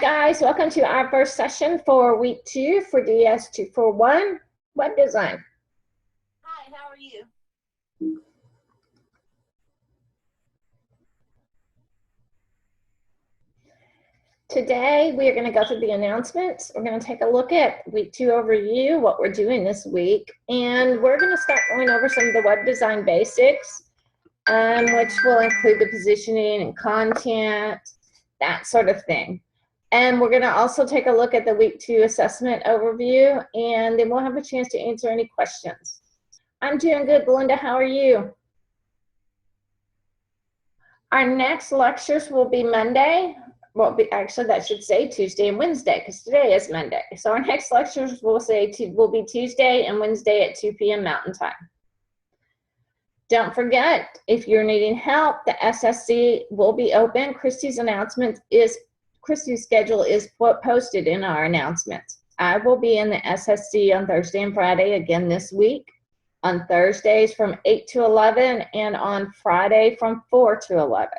guys, welcome to our first session for week 2 for DS241 web design. Hi, how are you? Today we are going to go through the announcements. We're going to take a look at week 2 overview, what we're doing this week, and we're going to start going over some of the web design basics, which will include the positioning and content, that sort of thing. And we're going to also take a look at the week 2 assessment overview, and then we'll have a chance to answer any questions. I'm doing good, Belinda. How are you? Our next lectures will be Monday. Well, actually, that should say Tuesday and Wednesday, because today is Monday. So our next lectures will be Tuesday and Wednesday at 2 p.m. Mountain Time. Don't forget, if you're needing help, the SSC will be open. Christy's schedule is posted in our announcements. I will be in the SSC on Thursday and Friday again this week. On Thursdays from 8 to 11 and on Friday from 4 to 11.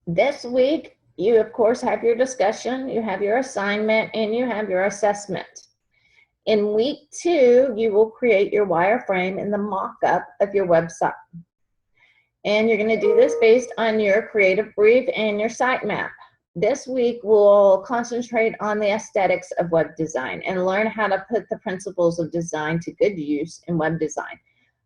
This week, you of course have your discussion, you have your assignment, and you have your assessment. In week 2, you will create your wireframe and the mock-up of your website. And you're going to do this based on your creative brief and your sitemap. This week, we'll concentrate on the aesthetics of web design and learn how to put the principles of design to good use in web design.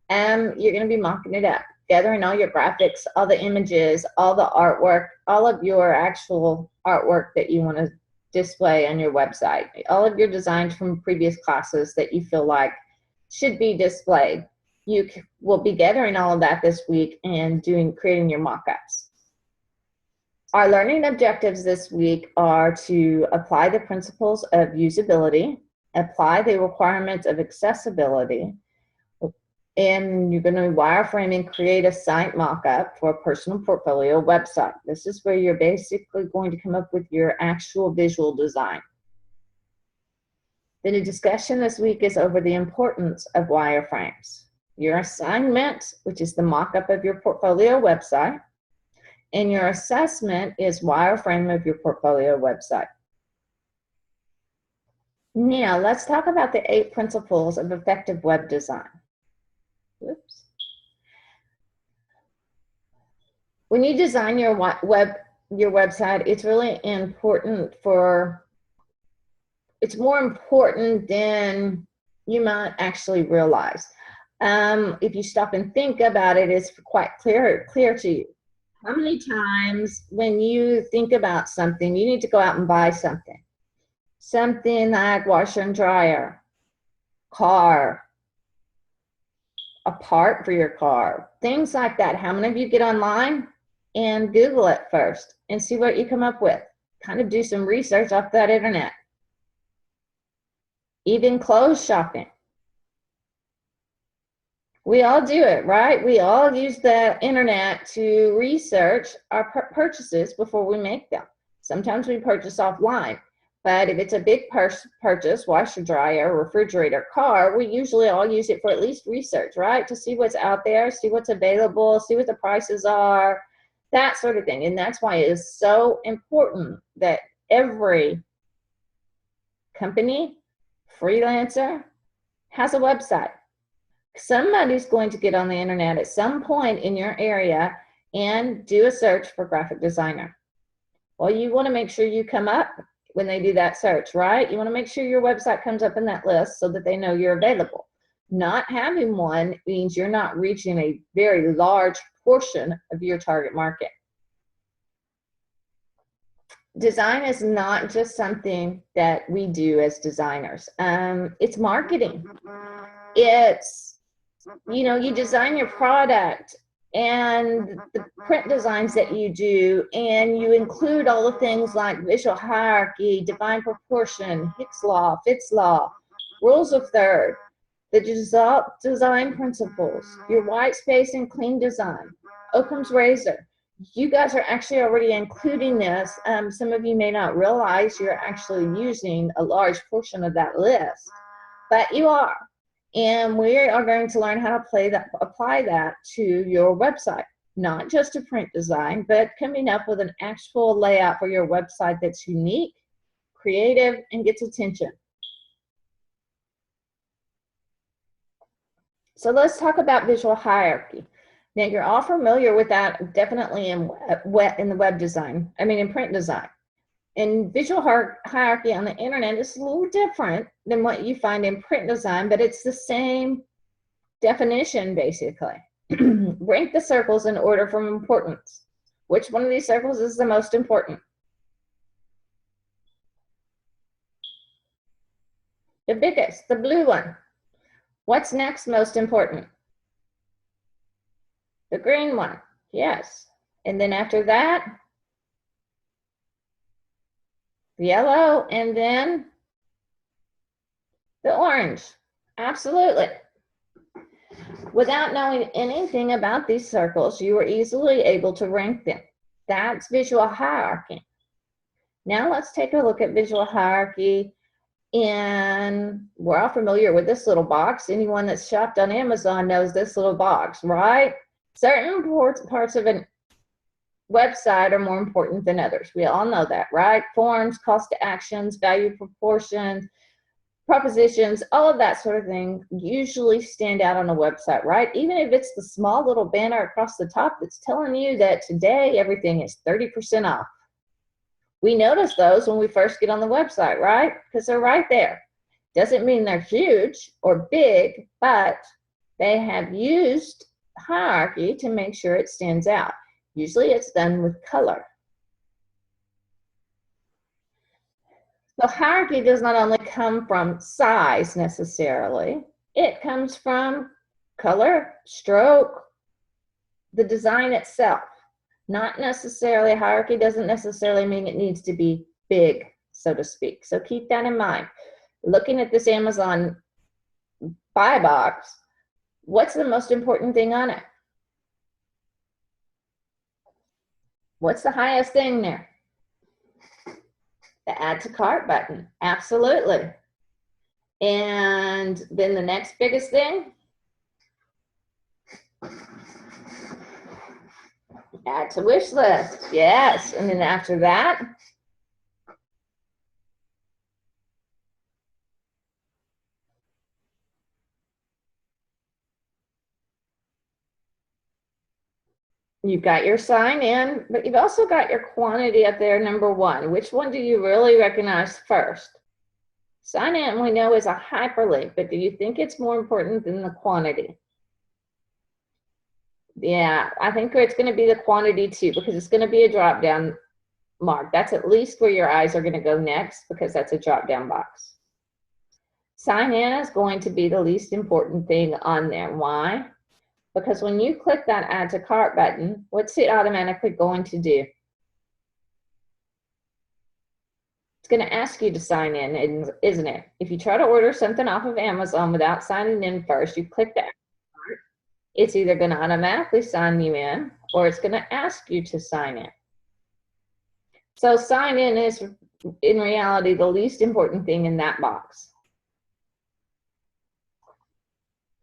You're going to be mocking it up, gathering all your graphics, all the images, all the artwork, all of your actual artwork that you want to display on your website, all of your designs from previous classes that you feel like should be displayed. You will be gathering all of that this week and creating your mock-ups. Our learning objectives this week are to apply the principles of usability, apply the requirements of accessibility, and you're going to wireframe and create a site mock-up for a personal portfolio website. This is where you're basically going to come up with your actual visual design. Then the discussion this week is over the importance of wireframes. Your assignment, which is the mock-up of your portfolio website, and your assessment is wireframe of your portfolio website. Now, let's talk about the 8 principles of effective web design. Whoops. When you design your website, it's really important it's more important than you might actually realize. If you stop and think about it, it's quite clear to you. How many times when you think about something, you need to go out and buy something? Something like washer and dryer, car, a part for your car, things like that. How many of you get online and Google it first and see what you come up with? Kind of do some research off that internet. Even clothes shopping. We all do it, right? We all use the internet to research our purchases before we make them. Sometimes we purchase offline, but if it's a big purchase, washer, dryer, refrigerator, car, we usually all use it for at least research, right? To see what's out there, see what's available, see what the prices are, that sort of thing. And that's why it is so important that every company, freelancer, has a website. Somebody's going to get on the internet at some point in your area and do a search for graphic designer. Well, you want to make sure you come up when they do that search, right? You want to make sure your website comes up in that list so that they know you're available. Not having one means you're not reaching a very large portion of your target market. Design is not just something that we do as designers. It's marketing. It's, you design your product and the print designs that you do, and you include all the things like visual hierarchy, define proportion, Hicks law, Fitts law, rules of third, the design principles, your white space and clean design, Occam's razor. You guys are actually already including this. Some of you may not realize you're actually using a large portion of that list, but you are. And we are going to learn how to apply that to your website. not just a print design, but coming up with an actual layout for your website that's unique, creative, and gets attention. So let's talk about visual hierarchy. Now you're all familiar with that definitely in the web design, in print design. And visual hierarchy on the internet is a little different than what you find in print design, but it's the same definition basically. Rank the circles in order from importance. Which one of these circles is the most important? The biggest, the blue one. What's next most important? The green one, yes. And then after that, the yellow, and then the orange. Absolutely. Without knowing anything about these circles, you are easily able to rank them. That's visual hierarchy. Now let's take a look at visual hierarchy. And we're all familiar with this little box. Anyone that's shopped on Amazon knows this little box, right? Certain parts of a website are more important than others. We all know that, right? Forms, cost to actions, value proportions, propositions, all of that sort of thing usually stand out on a website, right? Even if it's the small little banner across the top that's telling you that today everything is 30% off. We notice those when we first get on the website, right? Because they're right there. Doesn't mean they're huge or big, but they have used hierarchy to make sure it stands out. Usually it's done with color. So hierarchy does not only come from size necessarily, it comes from color, stroke, the design itself. Not necessarily, hierarchy doesn't necessarily mean it needs to be big, so to speak. So keep that in mind. Looking at this Amazon buy box, what's the most important thing on it? What's the highest thing there? The add to cart button, absolutely. And then the next biggest thing, add to wish list, yes. And then after that, you've got your sign in, but you've also got your quantity up there, number one. Which one do you really recognize first? Sign in, we know, is a hyperlink, but do you think it's more important than the quantity? Yeah, I think it's going to be the quantity too, because it's going to be a drop down mark. That's at least where your eyes are going to go next, because that's a drop down box. Sign in is going to be the least important thing on there. Why? Because when you click that add to cart button, what's it automatically going to do? It's going to ask you to sign in, isn't it? If you try to order something off of Amazon without signing in first, you click that, it's either going to automatically sign you in or it's going to ask you to sign in. So sign in is in reality the least important thing in that box.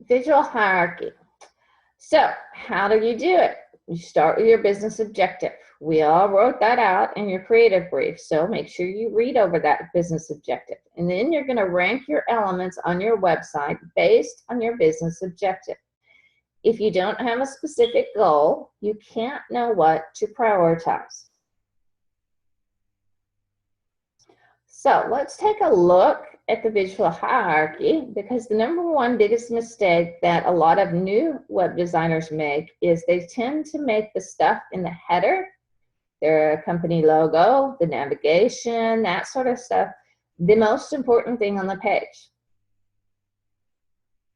Visual hierarchy. So how do you do it? You start with your business objective. We all wrote that out in your creative brief, so make sure you read over that business objective. And then you're going to rank your elements on your website based on your business objective. If you don't have a specific goal, you can't know what to prioritize. So let's take a look at the visual hierarchy, because the number one biggest mistake that a lot of new web designers make is they tend to make the stuff in the header, their company logo, the navigation, that sort of stuff, the most important thing on the page.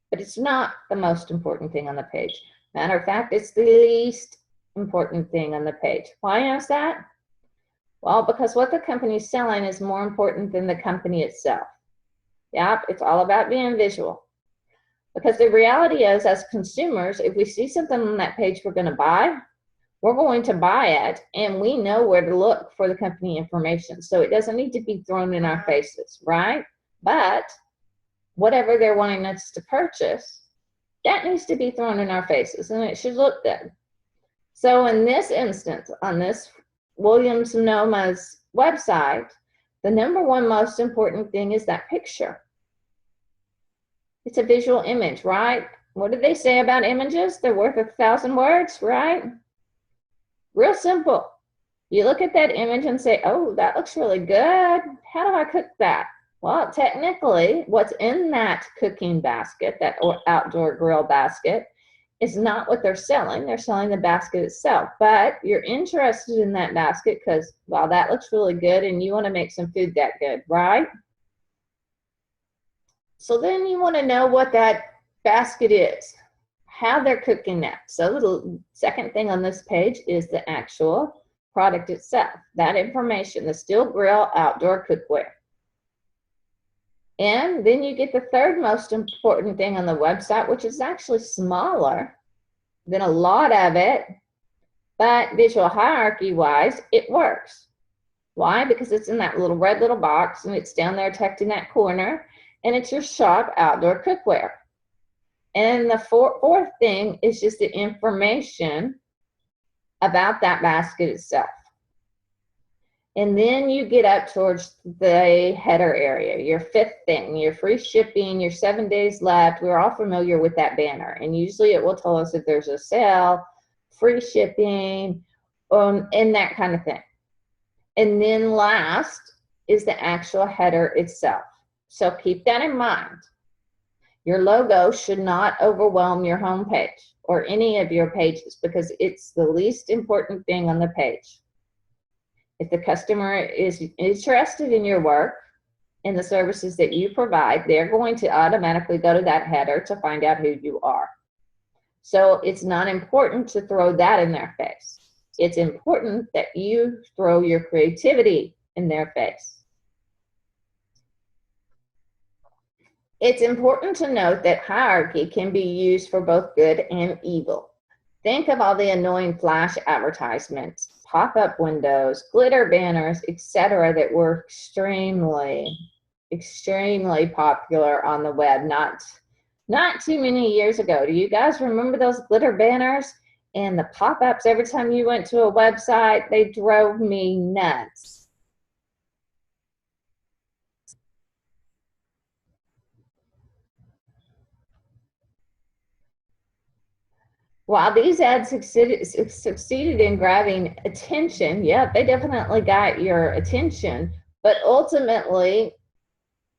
But it's not the most important thing on the page. Matter of fact, it's the least important thing on the page. Why is that? Well, because what the company's selling is more important than the company itself. Yep, it's all about being visual. Because the reality is, as consumers, if we see something on that page we're going to buy, we're going to buy it, and we know where to look for the company information. So it doesn't need to be thrown in our faces, right? But whatever they're wanting us to purchase, that needs to be thrown in our faces, and it should look good. So in this instance, on this Williams-Sonoma's website, the number one most important thing is that picture. It's a visual image, right? What did they say about images? They're worth 1,000 words, right? Real simple. You look at that image and say, oh, that looks really good. How do I cook that? Well, technically, what's in that cooking basket, that outdoor grill basket, is not what they're selling. They're selling the basket itself. But you're interested in that basket because, well, that looks really good and you want to make some food that good, right? So then you want to know what that basket is, how they're cooking that. So the second thing on this page is the actual product itself, that information, the steel grill outdoor cookware. And then you get the third most important thing on the website, which is actually smaller than a lot of it, but visual hierarchy wise, it works. Why? Because it's in that little red little box and it's down there tucked in that corner, and it's your shop outdoor cookware. And the fourth thing is just the information about that basket itself. And then you get up towards the header area, your fifth thing, your free shipping, your 7 days left. We're all familiar with that banner. And usually it will tell us if there's a sale, free shipping, and that kind of thing. And then last is the actual header itself. So keep that in mind. Your logo should not overwhelm your home page or any of your pages because it's the least important thing on the page. If the customer is interested in your work and the services that you provide, they're going to automatically go to that header to find out who you are. So it's not important to throw that in their face. It's important that you throw your creativity in their face. It's important to note that hierarchy can be used for both good and evil. Think of all the annoying flash advertisements, pop-up windows, glitter banners, etc. that were extremely popular on the web not too many years ago. Do you guys remember those glitter banners and the pop-ups every time you went to a website? They drove me nuts. While these ads succeeded in grabbing attention, yeah, they definitely got your attention, but ultimately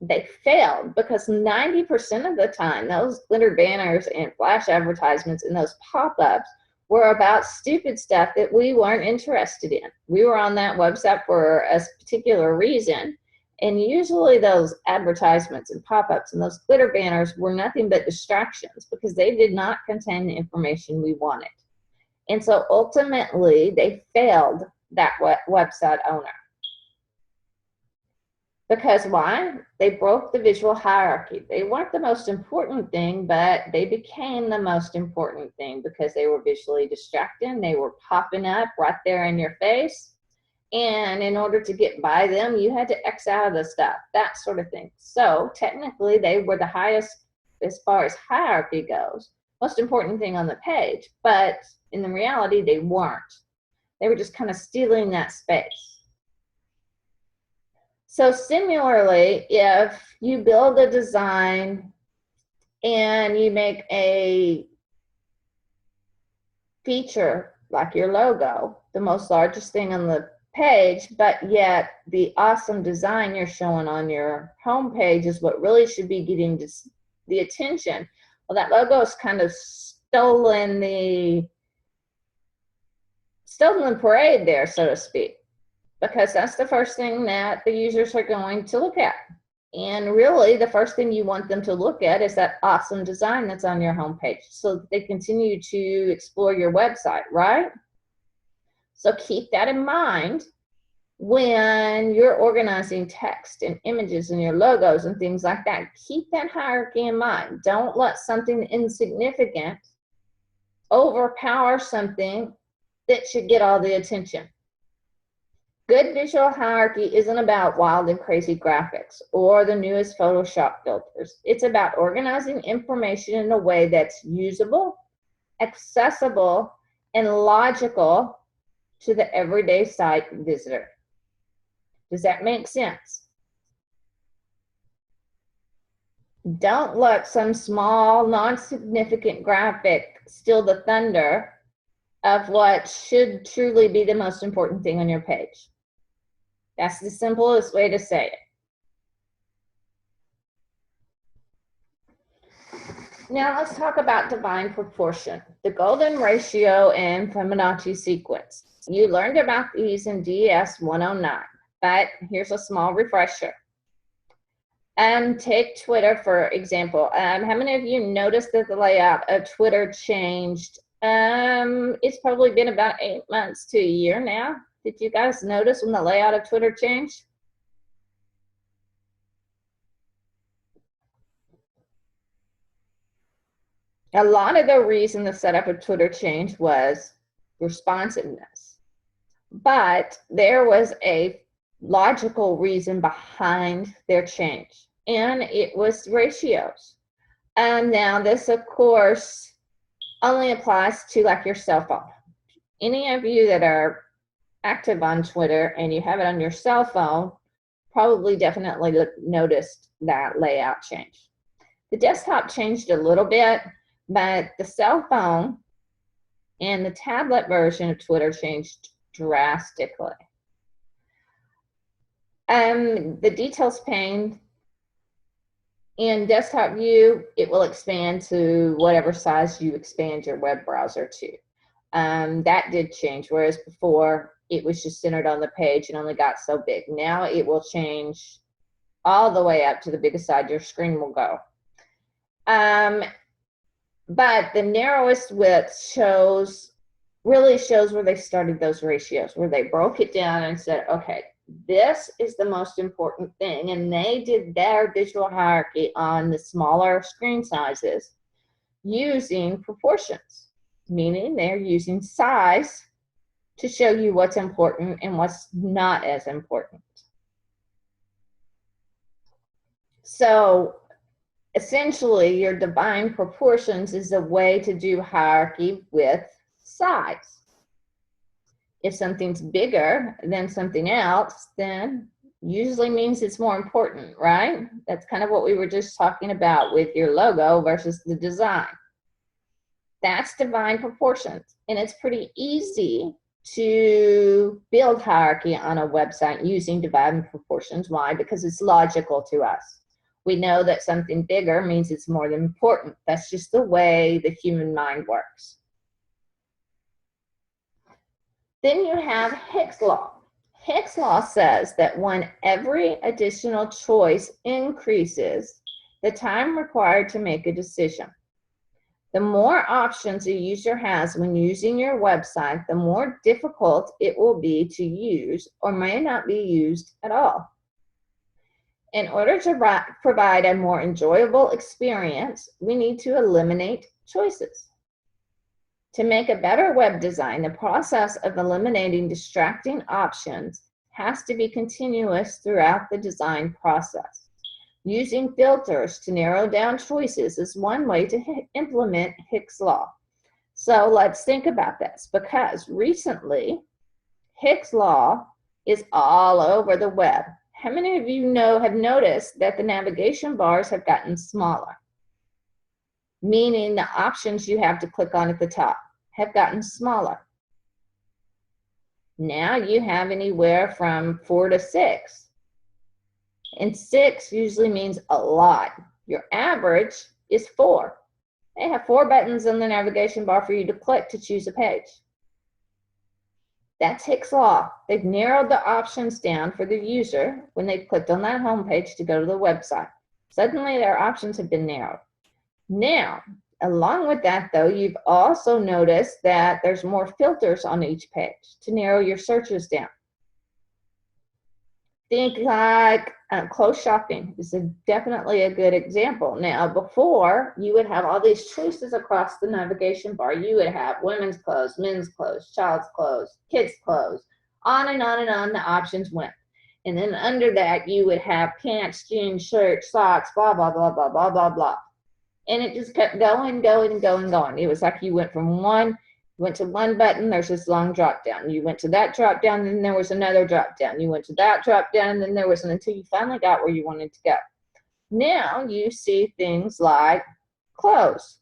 they failed because 90% of the time those glitter banners and flash advertisements and those pop-ups were about stupid stuff that we weren't interested in. We were on that website for a particular reason, and usually those advertisements and pop-ups and those glitter banners were nothing but distractions because they did not contain the information we wanted. And so ultimately they failed that website owner. Because why? They broke the visual hierarchy. They weren't the most important thing, but they became the most important thing because they were visually distracting. They were popping up right there in your face. And in order to get by them, you had to X out of the stuff, that sort of thing. So technically, they were the highest as far as hierarchy goes, most important thing on the page. But in the reality, they weren't. They were just kind of stealing that space. So similarly, if you build a design and you make a feature like your logo, the most largest thing on the page, but yet the awesome design you're showing on your home page is what really should be getting the attention. Well, that logo is kind of stolen the parade there, so to speak, because that's the first thing that the users are going to look at. And really, the first thing you want them to look at is that awesome design that's on your homepage so that they continue to explore your website, right? So keep that in mind when you're organizing text and images and your logos and things like that. Keep that hierarchy in mind. Don't let something insignificant overpower something that should get all the attention. Good visual hierarchy isn't about wild and crazy graphics or the newest Photoshop filters. It's about organizing information in a way that's usable, accessible, and logical to the everyday site visitor. Does that make sense? Don't let some small, non-significant graphic steal the thunder of what should truly be the most important thing on your page. That's the simplest way to say it. Now let's talk about divine proportion, the golden ratio and Fibonacci sequence. You learned about these in DS 109, but here's a small refresher. Take Twitter, for example. How many of you noticed that the layout of Twitter changed? It's probably been about 8 months to a year now. Did you guys notice when the layout of Twitter changed? A lot of the reason the setup of Twitter changed was responsiveness. But there was a logical reason behind their change, and it was ratios. And now this, of course, only applies to like your cell phone. Any of you that are active on Twitter and you have it on your cell phone probably definitely noticed that layout change. The desktop changed a little bit, but the cell phone and the tablet version of Twitter changed drastically. The details pane in desktop view, it will expand to whatever size you expand your web browser to. That did change, whereas before it was just centered on the page and only got so big. Now it will change all the way up to the biggest side your screen will go. But the narrowest width really shows where they started those ratios, where they broke it down and said, okay, this is the most important thing. And they did their visual hierarchy on the smaller screen sizes using proportions, meaning they're using size to show you what's important and what's not as important. So essentially, your divine proportions is a way to do hierarchy with size. If something's bigger than something else, then usually means it's more important, right? That's kind of what we were just talking about with your logo versus the design. That's divine proportions. And it's pretty easy to build hierarchy on a website using divine proportions. Why? Because it's logical to us. We know that something bigger means it's more important. That's just the way the human mind works. Then you have Hicks' law. Hicks' law says that when every additional choice increases the time required to make a decision. The more options a user has when using your website, the more difficult it will be to use or may not be used at all. In order to provide a more enjoyable experience, we need to eliminate choices. To make a better web design, the process of eliminating distracting options has to be continuous throughout the design process. Using filters to narrow down choices is one way to implement Hicks' law. So let's think about this, because recently Hicks' law is all over the web. How many of you have noticed that the navigation bars have gotten smaller? Meaning the options you have to click on at the top have gotten smaller. Now you have anywhere from 4 to 6. And 6 usually means a lot. Your average is 4. They have 4 buttons on the navigation bar for you to click to choose a page. That's Hicks' law. They've narrowed the options down for the user when they clicked on that home page to go to the website. Suddenly their options have been narrowed. Now, along with that though, you've also noticed that there's more filters on each page to narrow your searches down. Think like clothes shopping is definitely a good example. Now, before, you would have all these choices across the navigation bar. You would have women's clothes, men's clothes, child's clothes, kids' clothes, on and on and on the options went. And then under that, you would have pants, jeans, shirts, socks, blah, blah, blah, blah, blah, blah, blah. And it just kept going. It was like you went from one You went to one button, there's this long drop down. You went to that drop down, then there was another drop down. You went to that drop down, and then there was until you finally got where you wanted to go. Now you see things like clothes.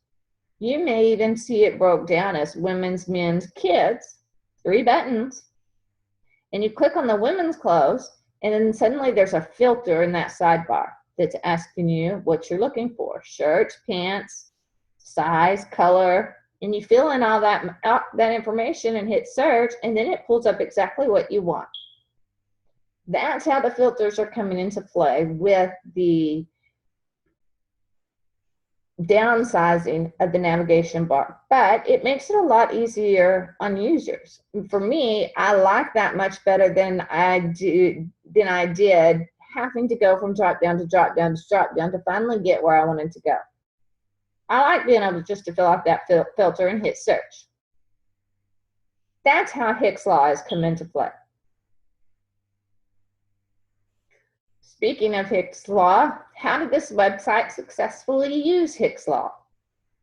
You may even see it broke down as women's, men's, kids, 3 buttons. And you click on the women's clothes, and then suddenly there's a filter in that sidebar that's asking you what you're looking for: shirts, pants, size, color, and you fill in all that information and hit search, and then it pulls up exactly what you want. That's how the filters are coming into play with the downsizing of the navigation bar, but it makes it a lot easier on users. For me, I like that much better than I did having to go from drop down to drop down to drop down to finally get where I wanted to go. I like being able just to fill out that filter and hit search. That's how Hick's Law has come into play. Speaking of Hick's Law, how did this website successfully use Hick's Law?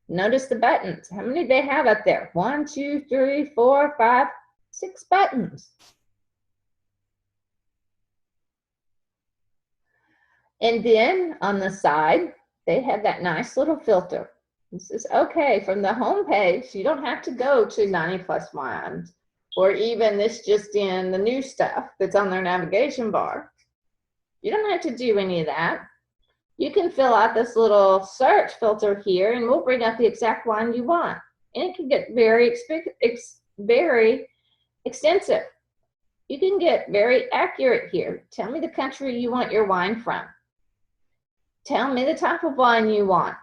Notice the buttons. How many do they have up there? 1, 2, 3, 4, 5, 6 buttons. And then on the side, they have that nice little filter. This is okay from the home page. You don't have to go to 90 Plus Wines or even this just in the new stuff that's on their navigation bar. You don't have to do any of that. You can fill out this little search filter here, and we'll bring up the exact wine you want. And it can get very extensive. You can get very accurate here. Tell me the country you want your wine from. Tell me the type of wine you want.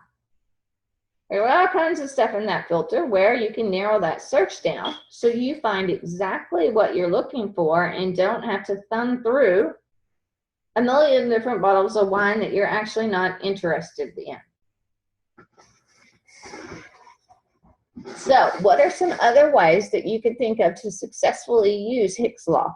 There are all kinds of stuff in that filter where you can narrow that search down so you find exactly what you're looking for and don't have to thumb through a million different bottles of wine that you're actually not interested in. So, what are some other ways that you can think of to successfully use Hick's Law?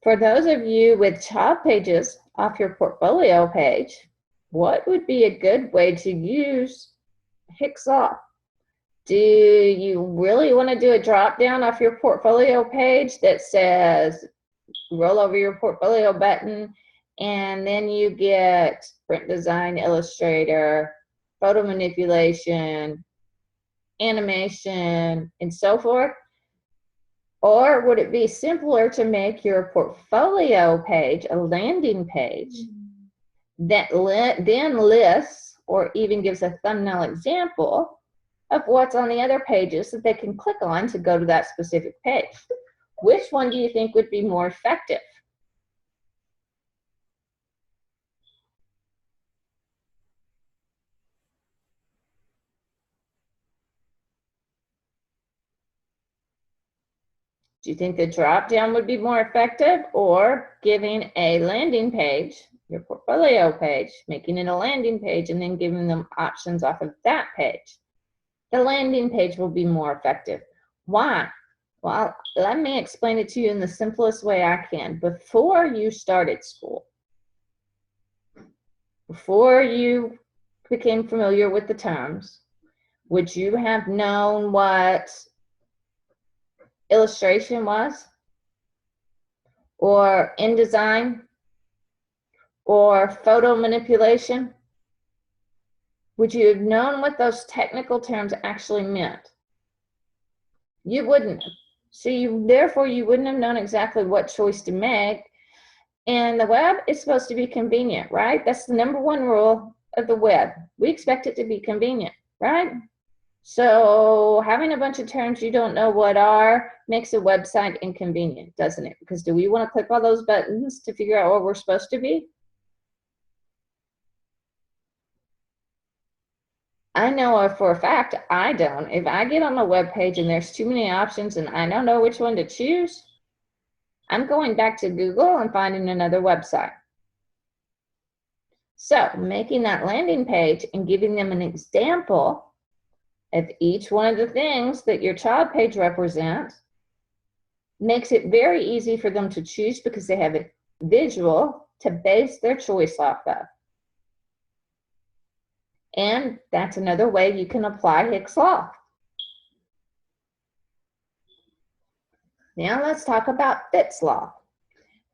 For those of you with child pages off your portfolio page, what would be a good way to use Hick's Law? Do you really want to do a drop down off your portfolio page that says roll over your portfolio button, and then you get print design, Illustrator, photo manipulation, animation, and so forth? Or would it be simpler to make your portfolio page a landing page that then lists or even gives a thumbnail example of what's on the other pages that they can click on to go to that specific page? Which one do you think would be more effective? Do you think the drop down would be more effective, or giving a landing page, your portfolio page, making it a landing page and then giving them options off of that page? The landing page will be more effective. Why? Well, let me explain it to you in the simplest way I can. Before you started school, before you became familiar with the terms, would you have known what illustration was, or InDesign, or photo manipulation? Would you have known what those technical terms actually meant? You wouldn't have. So therefore you wouldn't have known exactly what choice to make. And the web is supposed to be convenient, right? That's the #1 rule of the web. We expect it to be convenient, right? So having a bunch of terms you don't know what are makes a website inconvenient, doesn't it? Because do we want to click all those buttons to figure out what we're supposed to be? I know for a fact I don't. If I get on a web page and there's too many options and I don't know which one to choose, I'm going back to Google and finding another website. So making that landing page and giving them an example of each one of the things that your child page represents makes it very easy for them to choose because they have a visual to base their choice off of. And that's another way you can apply Hick's Law. Now let's talk about Fitts Law.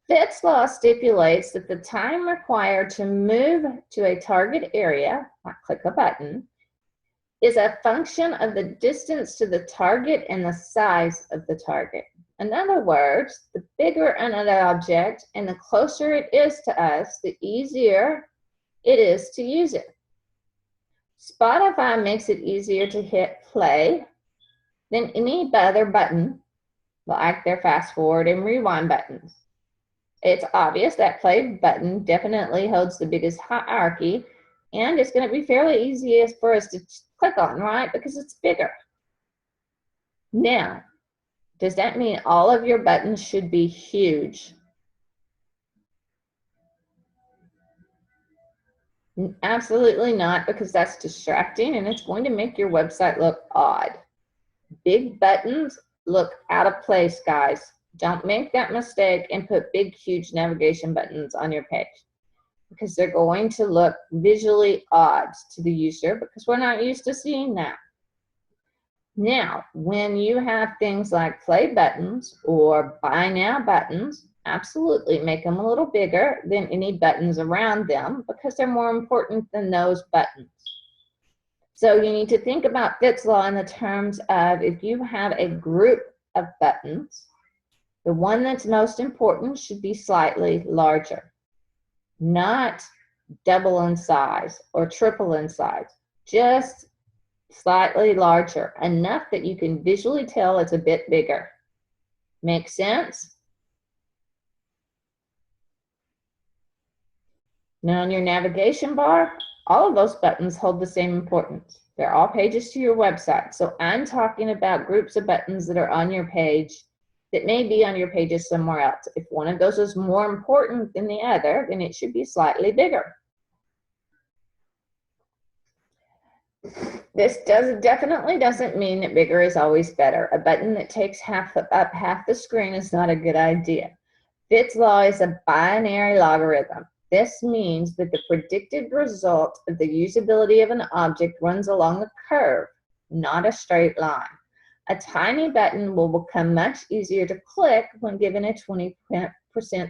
Fitts Law stipulates that the time required to move to a target area, like click a button, is a function of the distance to the target and the size of the target. In other words, the bigger another object and the closer it is to us, the easier it is to use it. Spotify makes it easier to hit play than any other button, like their fast forward and rewind buttons. It's obvious that play button definitely holds the biggest hierarchy, and it's going to be fairly easy for us to click on, right? Because it's bigger. Now, does that mean all of your buttons should be huge? Absolutely not, because that's distracting and it's going to make your website look odd. Big buttons look out of place, guys. Don't make that mistake and put big, huge navigation buttons on your page because they're going to look visually odd to the user because we're not used to seeing that. Now, when you have things like play buttons or buy now buttons, absolutely make them a little bigger than any buttons around them because they're more important than those buttons. So you need to think about Fitts Law in the terms of if you have a group of buttons, the one that's most important should be slightly larger, not double in size or triple in size, just slightly larger, enough that you can visually tell it's a bit bigger. Make sense? Now on your navigation bar, all of those buttons hold the same importance. They're all pages to your website. So I'm talking about groups of buttons that are on your page that may be on your pages somewhere else. If one of those is more important than the other, then it should be slightly bigger. This definitely doesn't mean that bigger is always better. A button that takes up half the screen is not a good idea. Fitts Law is a binary logarithm. This means that the predicted result of the usability of an object runs along a curve, not a straight line. A tiny button will become much easier to click when given a 20%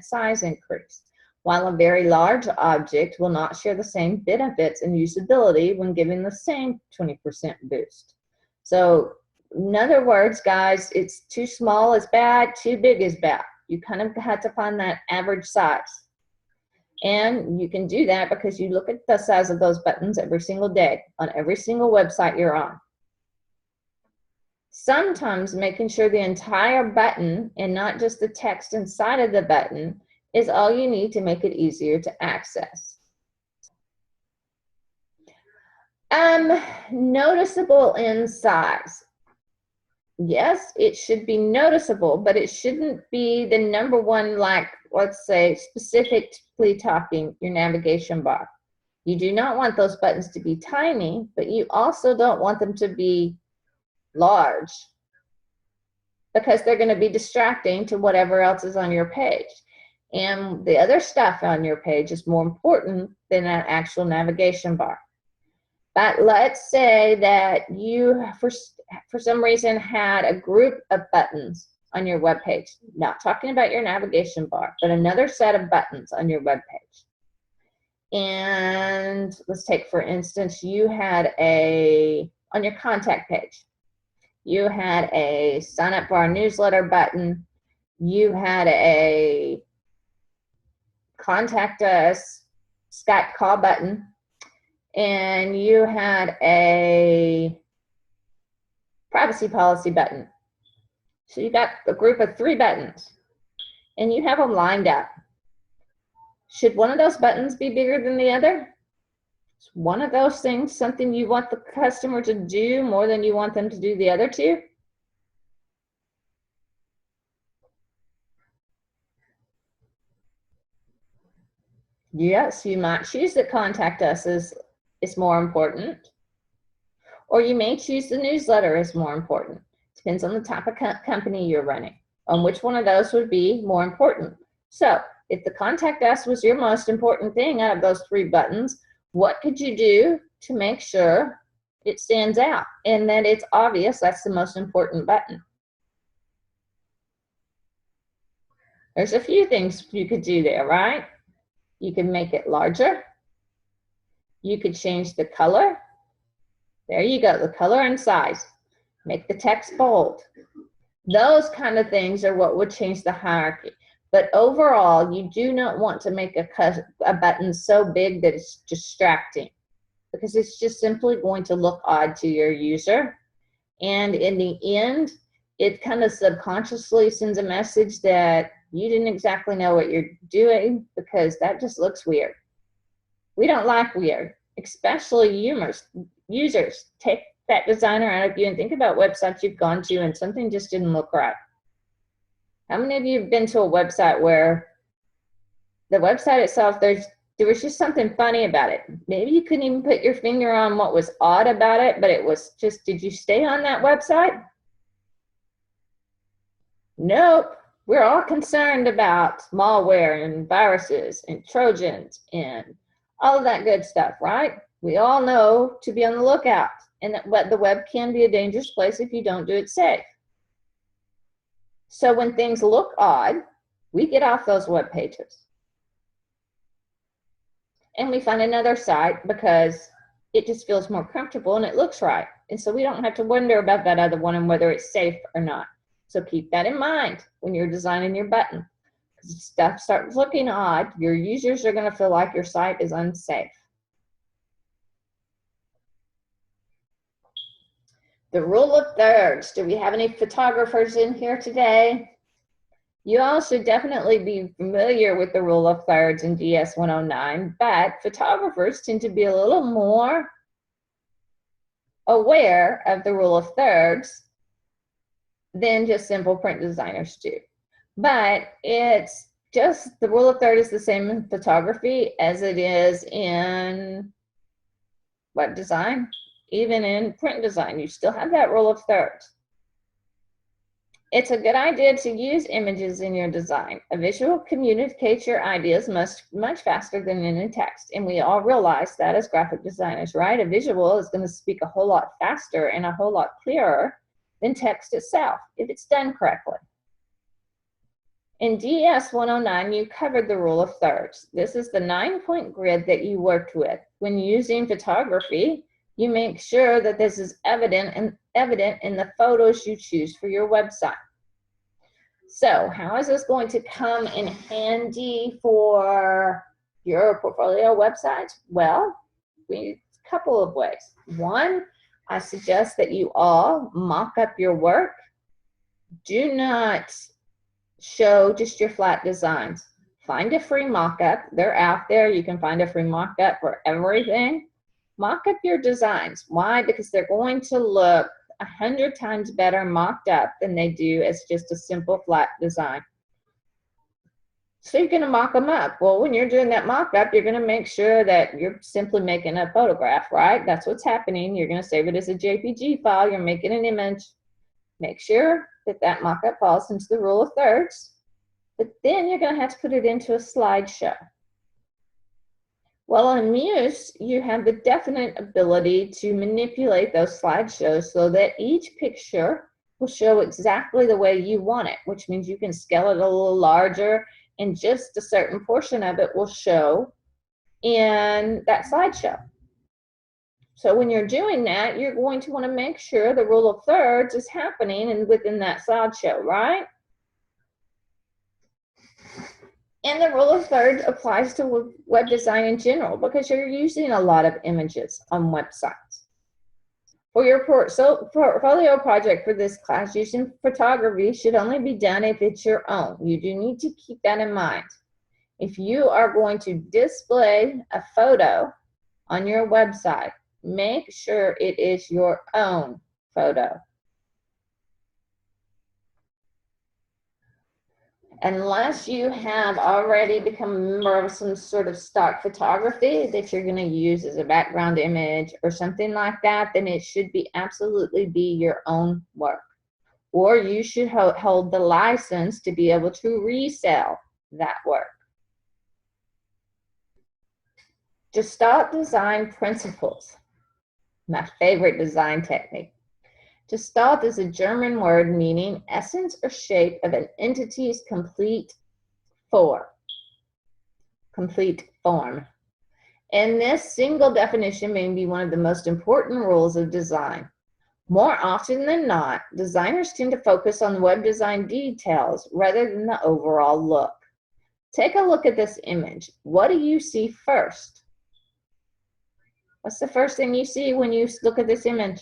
size increase, while a very large object will not share the same benefits and usability when given the same 20% boost. So, in other words, guys, it's too small is bad, too big is bad. You kind of had to find that average size. And you can do that because you look at the size of those buttons every single day on every single website you're on. Sometimes making sure the entire button and not just the text inside of the button is all you need to make it easier to access. Noticeable in size. Yes, it should be noticeable, but it shouldn't be the number one, like, let's say, specifically talking your navigation bar. You do not want those buttons to be tiny, but you also don't want them to be large because they're going to be distracting to whatever else is on your page. And the other stuff on your page is more important than that actual navigation bar. But let's say that you, for some reason, had a group of buttons on your web page. Not talking about your navigation bar, but another set of buttons on your web page. And let's take, for instance, you had on your contact page, you had a sign up for our newsletter button, you had a contact us Skype call button, and you had a privacy policy button. So you got a group of 3 buttons and you have them lined up. Should one of those buttons be bigger than the other? Is one of those things something you want the customer to do more than you want them to do the other two? Yes, you might choose that contact us is more important, or you may choose the newsletter is more important. Depends on the type of company you're running, on which one of those would be more important. So if the contact us was your most important thing out of those 3 buttons, what could you do to make sure it stands out and that it's obvious that's the most important button? There's a few things you could do there, right? You can make it larger. You could change the color. There you go, the color and size. Make the text bold. Those kind of things are what would change the hierarchy. But overall, you do not want to make a button so big that it's distracting, because it's just simply going to look odd to your user. And in the end, it kind of subconsciously sends a message that you didn't exactly know what you're doing, because that just looks weird. We don't like weird, especially users. Take that designer out of you and think about websites you've gone to and something just didn't look right. How many of you have been to a website where the website itself, there was just something funny about it? Maybe you couldn't even put your finger on what was odd about it, but it was just, did you stay on that website? Nope. We're all concerned about malware and viruses and Trojans and all of that good stuff, right? We all know to be on the lookout, and that the web can be a dangerous place if you don't do it safe. So when things look odd, we get off those web pages and we find another site because it just feels more comfortable and it looks right. And so we don't have to wonder about that other one and whether it's safe or not. So keep that in mind when you're designing your button. Because if stuff starts looking odd, your users are going to feel like your site is unsafe. The rule of thirds. Do we have any photographers in here today? You all should definitely be familiar with the rule of thirds in DS 109, but photographers tend to be a little more aware of the rule of thirds than just simple print designers do. But it's just, the rule of third is the same in photography as it is in web design. Even in print design, you still have that rule of thirds. It's a good idea to use images in your design. A visual communicates your ideas much faster than any text, and we all realize that as graphic designers, right? A visual is going to speak a whole lot faster and a whole lot clearer than text itself, if it's done correctly. In DS 109, you covered the rule of thirds. This is the 9-point grid that you worked with. When using photography, you make sure that this is evident in the photos you choose for your website. So how is this going to come in handy for your portfolio website? Well, a couple of ways. One, I suggest that you all mock up your work. Do not show just your flat designs. Find a free mock-up. They're out there. You can find a free mock-up for everything. Mock up your designs. Why? Because they're going to look 100 times better mocked up than they do as just a simple flat design. So you're going to mock them up. Well, when you're doing that mock-up, you're going to make sure that you're simply making a photograph, right? That's what's happening. You're going to save it as a JPG file. You're making an image. Make sure that that mock-up falls into the rule of thirds. But then you're going to have to put it into a slideshow. Well, on Muse, you have the definite ability to manipulate those slideshows so that each picture will show exactly the way you want it, which means you can scale it a little larger, and just a certain portion of it will show in that slideshow. So when you're doing that, you're going to want to make sure the rule of thirds is happening and within that slideshow, right? And the rule of thirds applies to web design in general because you're using a lot of images on websites. For your portfolio project for this class, using photography should only be done if it's your own. You do need to keep that in mind. If you are going to display a photo on your website, make sure it is your own photo. Unless you have already become a member of some sort of stock photography that you're going to use as a background image or something like that, then it should be absolutely be your own work. Or you should hold the license to be able to resell that work. Gestalt design principles, my favorite design technique. Gestalt is a German word meaning essence or shape of an entity's complete form. And this single definition may be one of the most important rules of design. More often than not, designers tend to focus on web design details rather than the overall look. Take a look at this image. What do you see first? What's the first thing you see when you look at this image?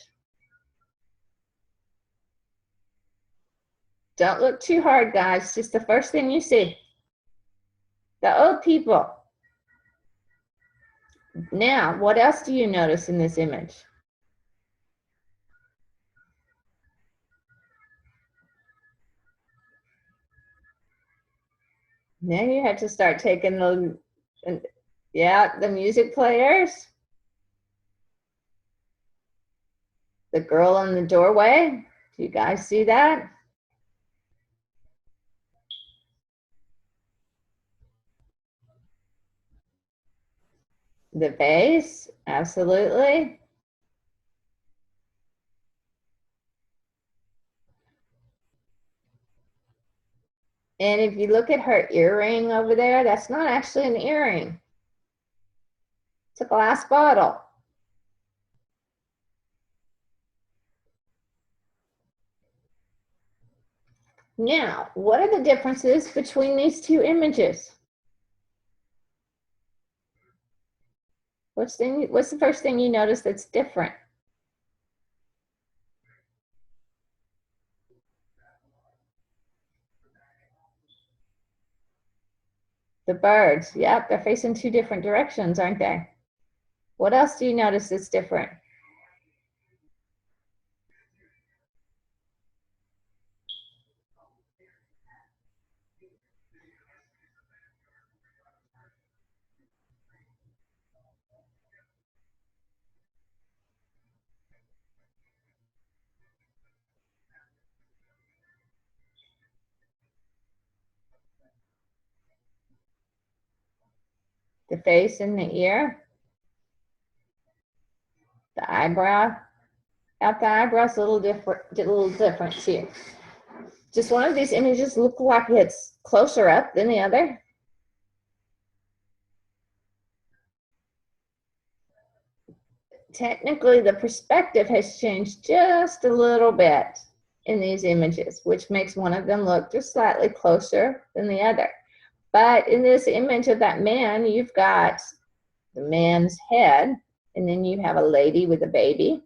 Don't look too hard, guys. Just the first thing you see. The old people. Now, what else do you notice in this image? Now you have to start taking the music players. The girl in the doorway. Do you guys see that? The vase, absolutely. And if you look at her earring over there, that's not actually an earring. It's a glass bottle. Now, what are the differences between these two images? What's the first thing you notice that's different? The birds. Yep, they're facing two different directions, aren't they? What else do you notice that's different? The face and the ear. The eyebrow. Out the eyebrow's a little different too. Does one of these images look like it's closer up than the other? Technically, the perspective has changed just a little bit in these images, which makes one of them look just slightly closer than the other. But in this image of that man, you've got the man's head, and then you have a lady with a baby,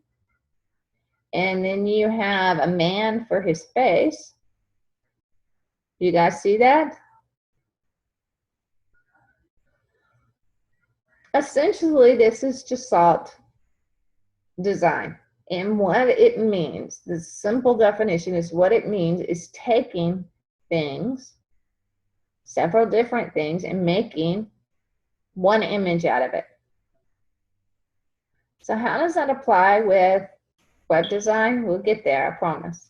and then you have a man for his face. You guys see that? Essentially, this is Gestalt design. And what it means, the simple definition is what it means is taking things, several different things, and making one image out of it. So how does that apply with web design? We'll get there, I promise.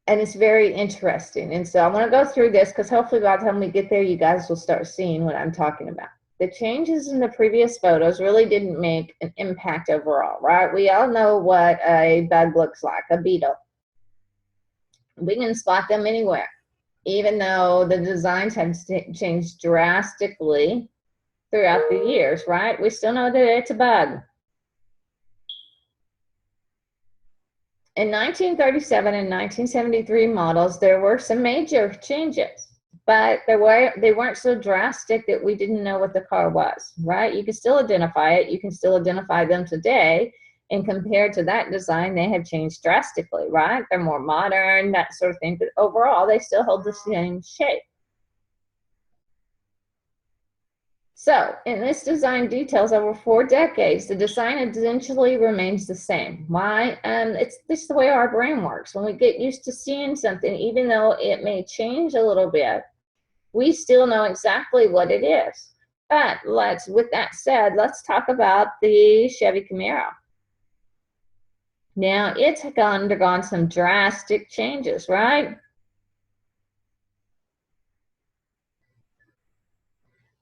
And it's very interesting. And so I want to go through this because hopefully by the time we get there, you guys will start seeing what I'm talking about. The changes in the previous photos really didn't make an impact overall, right? We all know what a bug looks like, a beetle. We can spot them anywhere, even though the designs have changed drastically throughout the years, right? We still know that it's a bug. In 1937 and 1973 models, there were some major changes, but they weren't so drastic that we didn't know what the car was, right? You can still identify it. You can still identify them today. And compared to that design, they have changed drastically, right? They're more modern, that sort of thing. But overall, they still hold the same shape. So, in this design details over 4 decades, the design essentially remains the same. Why? It's just the way our brain works. When we get used to seeing something, even though it may change a little bit, we still know exactly what it is. But with that said, let's talk about the Chevy Camaro. Now, it's undergone some drastic changes, right?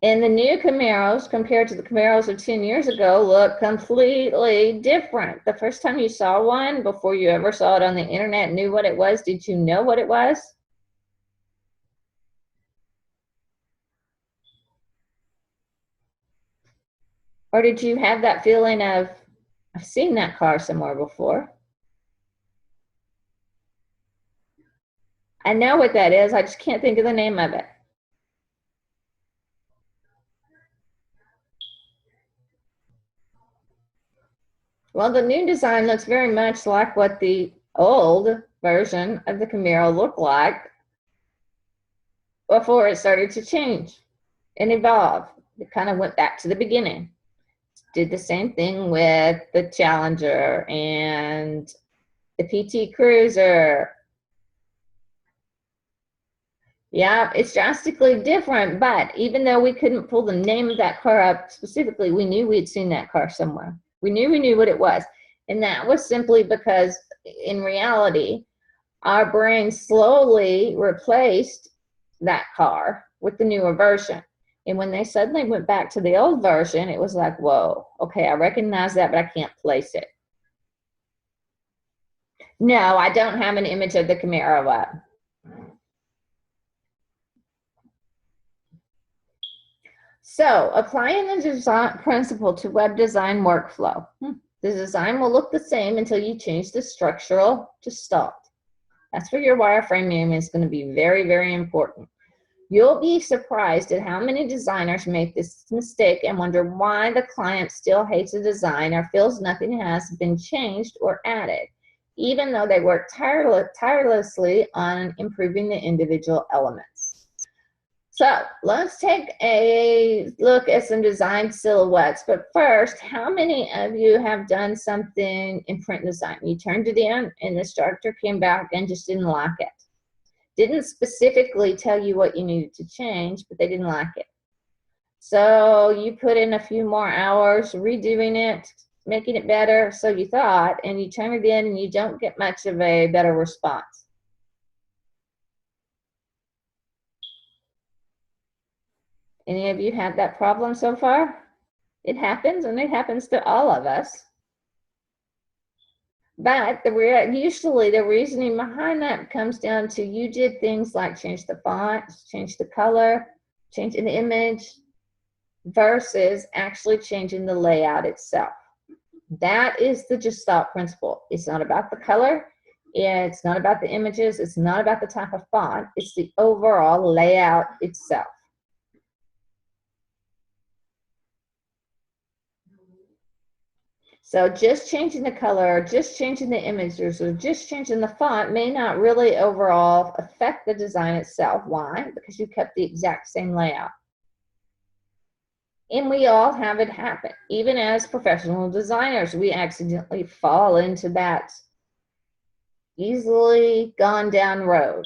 And the new Camaros, compared to the Camaros of 10 years ago, look completely different. The first time you saw one, before you ever saw it on the internet, knew what it was, did you know what it was? Or did you have that feeling of, I've seen that car somewhere before? I know what that is, I just can't think of the name of it. Well, the new design looks very much like what the old version of the Camaro looked like before it started to change and evolve. It kind of went back to the beginning. Did the same thing with the Challenger and the PT Cruiser. Yeah, it's drastically different, but even though we couldn't pull the name of that car up specifically, we knew we'd seen that car somewhere. We knew what it was. And that was simply because in reality, our brain slowly replaced that car with the newer version. And when they suddenly went back to the old version, it was like, whoa, okay, I recognize that, but I can't place it. No, I don't have an image of the Camaro up. So, applying the design principle to web design workflow. The design will look the same until you change the structural gestalt. That's where your wireframing is going to be very, very important. You'll be surprised at how many designers make this mistake and wonder why the client still hates a design or feels nothing has been changed or added, even though they work tirelessly on improving the individual elements. So let's take a look at some design silhouettes. But first, how many of you have done something in print design? You turned it in and the instructor came back and just didn't like it. Didn't specifically tell you what you needed to change, but they didn't like it. So you put in a few more hours redoing it, making it better, so you thought, and you turn it in and you don't get much of a better response. Any of you had that problem so far? It happens, and it happens to all of us. But usually the reasoning behind that comes down to you did things like change the font, change the color, change an image, versus actually changing the layout itself. That is the Gestalt principle. It's not about the color. It's not about the images. It's not about the type of font. It's the overall layout itself. So just changing the color, just changing the images, or just changing the font may not really overall affect the design itself. Why? Because you kept the exact same layout. And we all have it happen. Even as professional designers, we accidentally fall into that easily gone down road.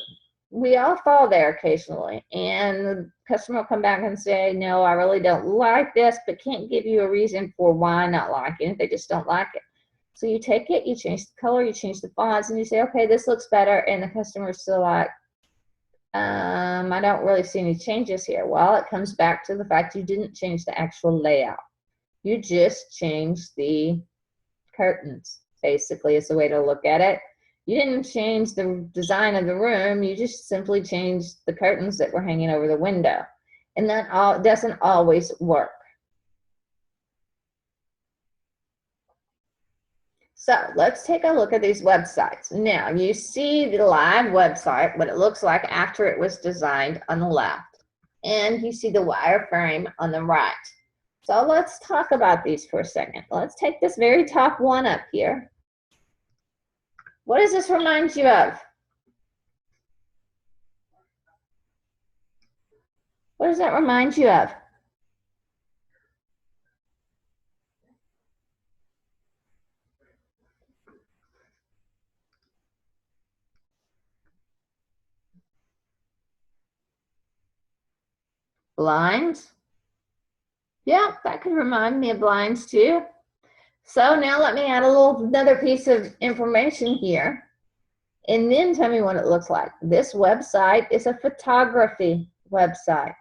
We all fall there occasionally, and the customer will come back and say, no, I really don't like this, but can't give you a reason for why not liking it. They just don't like it. So you take it, you change the color, you change the fonts, and you say, okay, this looks better, and the customer's still like, I don't really see any changes here. Well, it comes back to the fact you didn't change the actual layout. You just changed the curtains, basically, is the way to look at it. You didn't change the design of the room, you just simply changed the curtains that were hanging over the window. And that doesn't always work. So let's take a look at these websites. Now you see the live website, what it looks like after it was designed on the left. And you see the wireframe on the right. So let's talk about these for a second. Let's take this very top one up here. What does this remind you of? What does that remind you of? Blinds. Yeah, that could remind me of blinds too. So now let me add another piece of information here. And then tell me what it looks like. This website is a photography website.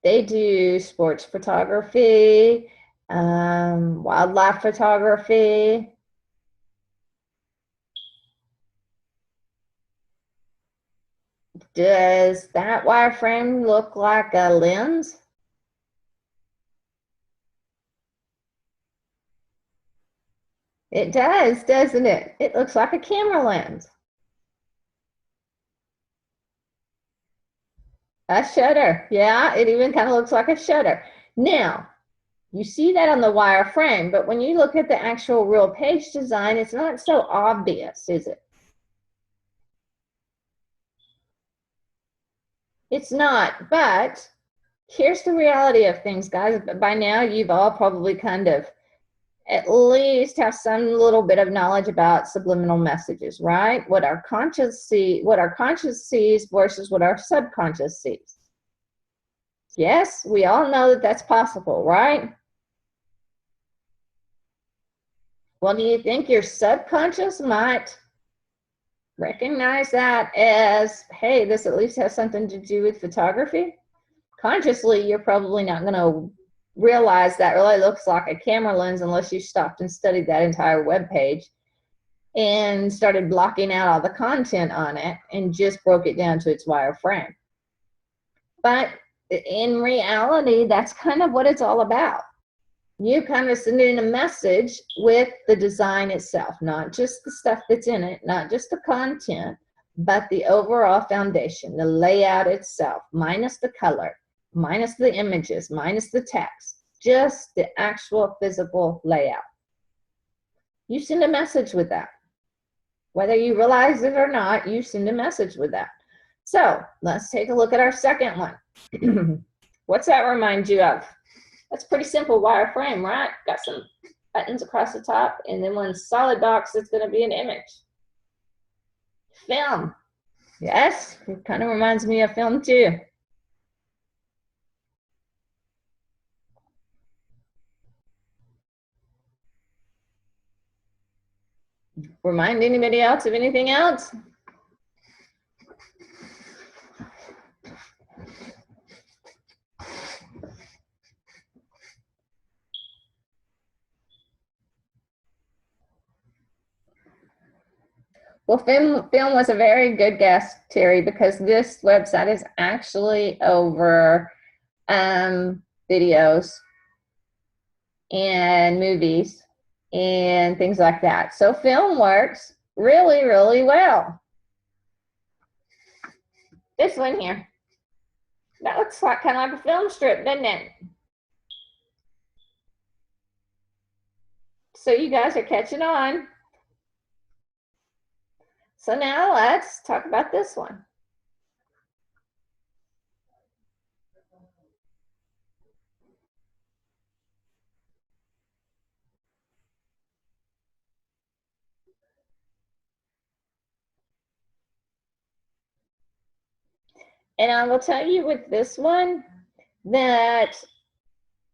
They do sports photography, wildlife photography. Does that wireframe look like a lens? It does, doesn't it? It looks like a camera lens. A shutter. Yeah, it even kind of looks like a shutter. Now, you see that on the wireframe, but when you look at the actual real page design, it's not so obvious, is it? It's not, but here's the reality of things, guys. By now, you've all probably kind of at least have some little bit of knowledge about subliminal messages, right? What our conscious sees versus what our subconscious sees. Yes, we all know that that's possible, right? Well, do you think your subconscious might recognize that as, hey, this at least has something to do with photography? Consciously, you're probably not going to realize that really looks like a camera lens unless you stopped and studied that entire web page and started blocking out all the content on it and just broke it down to its wireframe. But in reality, that's kind of what it's all about. You kind of sending a message with the design itself, not just the stuff that's in it, not just the content, but the overall foundation, the layout itself, minus the color, minus the images, minus the text, just the actual physical layout. You send a message with that. Whether you realize it or not, you send a message with that. So let's take a look at our second one. What's that remind you of? That's pretty simple wireframe, right? Got some buttons across the top, and then one solid box that's going to be an image. Film. Yes, it kind of reminds me of film too. Remind anybody else of anything else? Well, film was a very good guess, Terry, because this website is actually over videos and movies and things like that. So film works really, really well. This one here, that looks like kind of like a film strip, doesn't it? So you guys are catching on. So now let's talk about this one. And I will tell you with this one that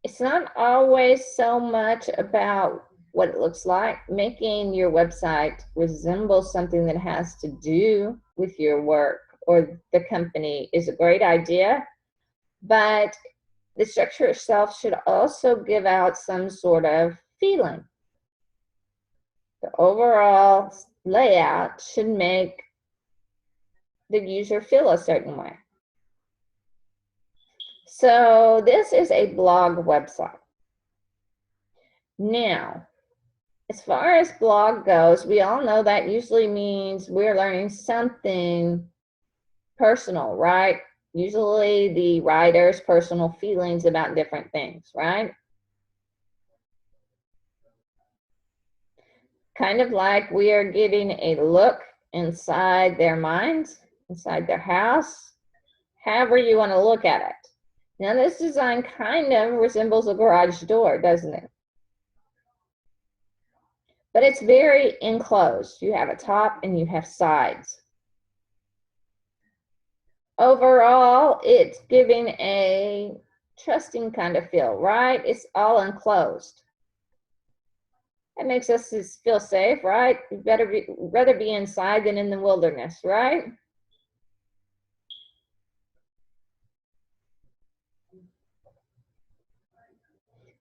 it's not always so much about what it looks like. Making your website resemble something that has to do with your work or the company is a great idea, but the structure itself should also give out some sort of feeling. The overall layout should make the user feel a certain way. So this is a blog website. Now, as far as blog goes, we all know that usually means we're learning something personal, right? Usually the writer's personal feelings about different things, right? Kind of like we are getting a look inside their minds, inside their house, however you want to look at it. Now this design kind of resembles a garage door, doesn't it? But it's very enclosed. You have a top and you have sides. Overall, it's giving a trusting kind of feel, right? It's all enclosed. That makes us feel safe, right? We'd rather be inside than in the wilderness, right?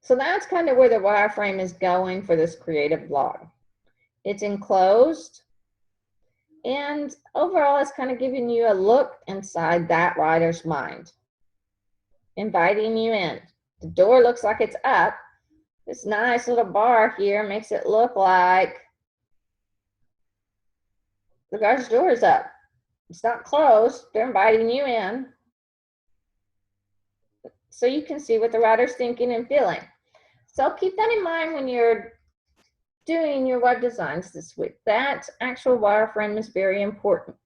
So that's kind of where the wireframe is going for this creative blog. It's enclosed, and overall it's kind of giving you a look inside that writer's mind, inviting you in. The door looks like it's up. This nice little bar here makes it look like the garage door is up. It's not closed. They're inviting you in so you can see what the writer's thinking and feeling. So keep that in mind when you're doing your web designs this week. That actual wireframe is very important.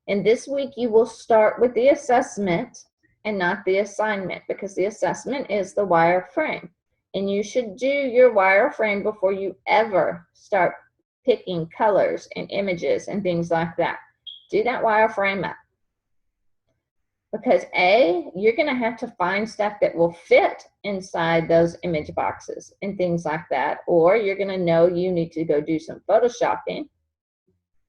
And this week you will start with the assessment and not the assignment, because the assessment is the wireframe. And you should do your wireframe before you ever start picking colors and images and things like that. Do that wireframe up. Because A, you're going to have to find stuff that will fit inside those image boxes and things like that. Or you're going to know you need to go do some photoshopping,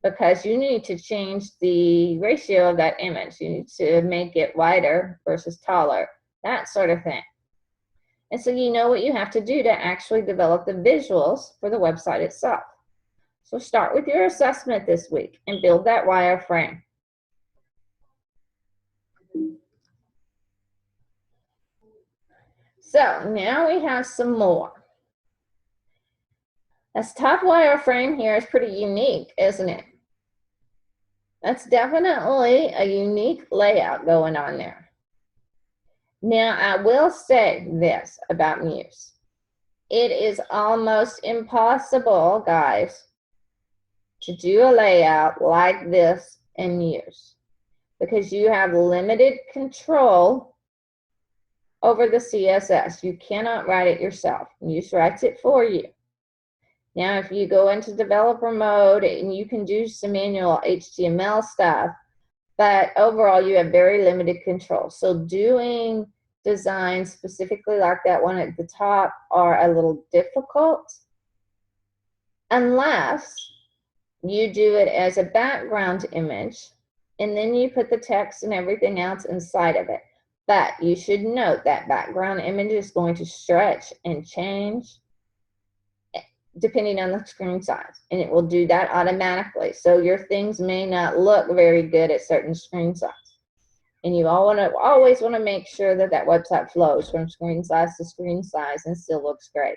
because you need to change the ratio of that image. You need to make it wider versus taller, that sort of thing. And so you know what you have to do to actually develop the visuals for the website itself. So start with your assessment this week and build that wireframe. So now we have some more. This top wireframe here is pretty unique, isn't it? That's definitely a unique layout going on there. Now, I will say this about Muse. It is almost impossible, guys, to do a layout like this in Muse, because you have limited control over the CSS. You cannot write it yourself. Muse writes it for you. Now, if you go into developer mode, and you can do some manual HTML stuff, but overall you have very limited control. So doing designs specifically like that one at the top are a little difficult, unless you do it as a background image and then you put the text and everything else inside of it. But you should note that background image is going to stretch and change depending on the screen size, and it will do that automatically. So your things may not look very good at certain screen size. And you always want to make sure that that website flows from screen size to screen size and still looks great.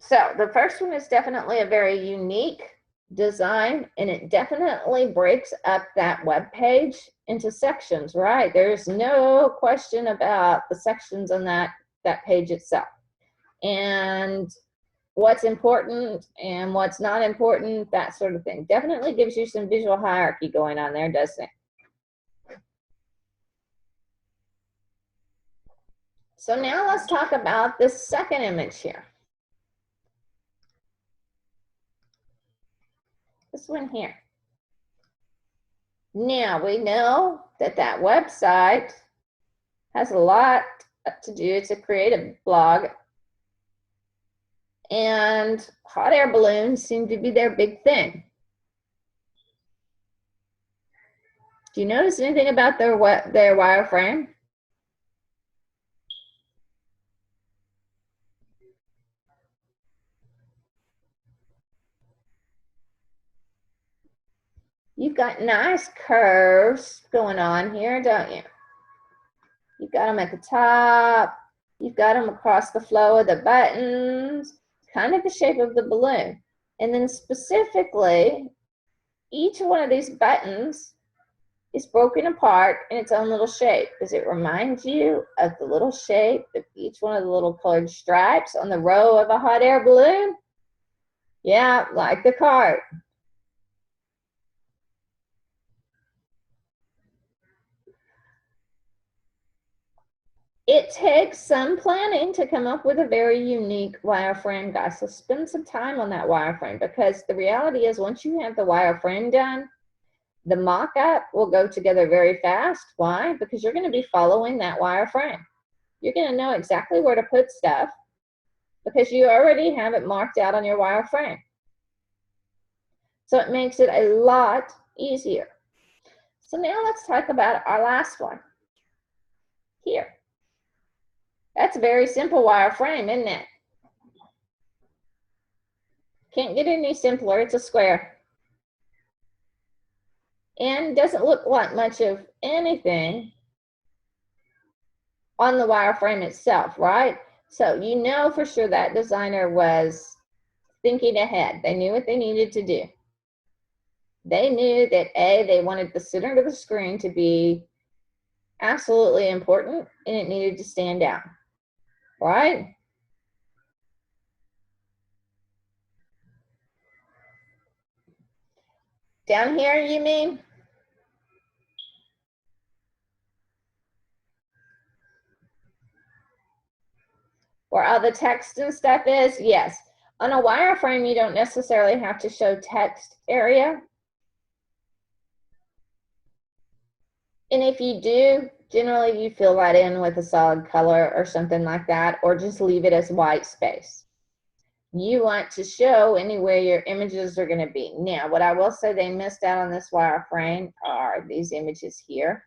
So the first one is definitely a very unique design, and it definitely breaks up that web page into sections, right? There's no question about the sections on that page itself, and what's important and what's not important, that sort of thing. Definitely gives you some visual hierarchy going on there, doesn't it? So now let's talk about this second image here. This one here. Now we know that that website has a lot to do. It's a creative blog, and hot air balloons seem to be their big thing. Do you notice anything about their wireframe? You've got nice curves going on here, don't you? You've got them at the top. You've got them across the flow of the buttons, kind of the shape of the balloon. And then specifically, each one of these buttons is broken apart in its own little shape. Does it remind you of the little shape of each one of the little colored stripes on the row of a hot air balloon? Yeah, like the cart. It takes some planning to come up with a very unique wireframe, guys. So spend some time on that wireframe, because the reality is once you have the wireframe done, the mock-up will go together very fast. Why? Because you're going to be following that wireframe. You're going to know exactly where to put stuff because you already have it marked out on your wireframe. So it makes it a lot easier. So now let's talk about our last one here. That's a very simple wireframe, isn't it? Can't get any simpler. It's a square. And doesn't look like much of anything on the wireframe itself, right? So you know for sure that designer was thinking ahead. They knew what they needed to do. They knew that they wanted the center of the screen to be absolutely important and it needed to stand out, right? Down here, you mean? Where all the text and stuff is? Yes. On a wireframe, you don't necessarily have to show text area. And if you do, generally you fill that in with a solid color or something like that, or just leave it as white space. You want to show anywhere your images are going to be. Now, what I will say they missed out on this wireframe are these images here.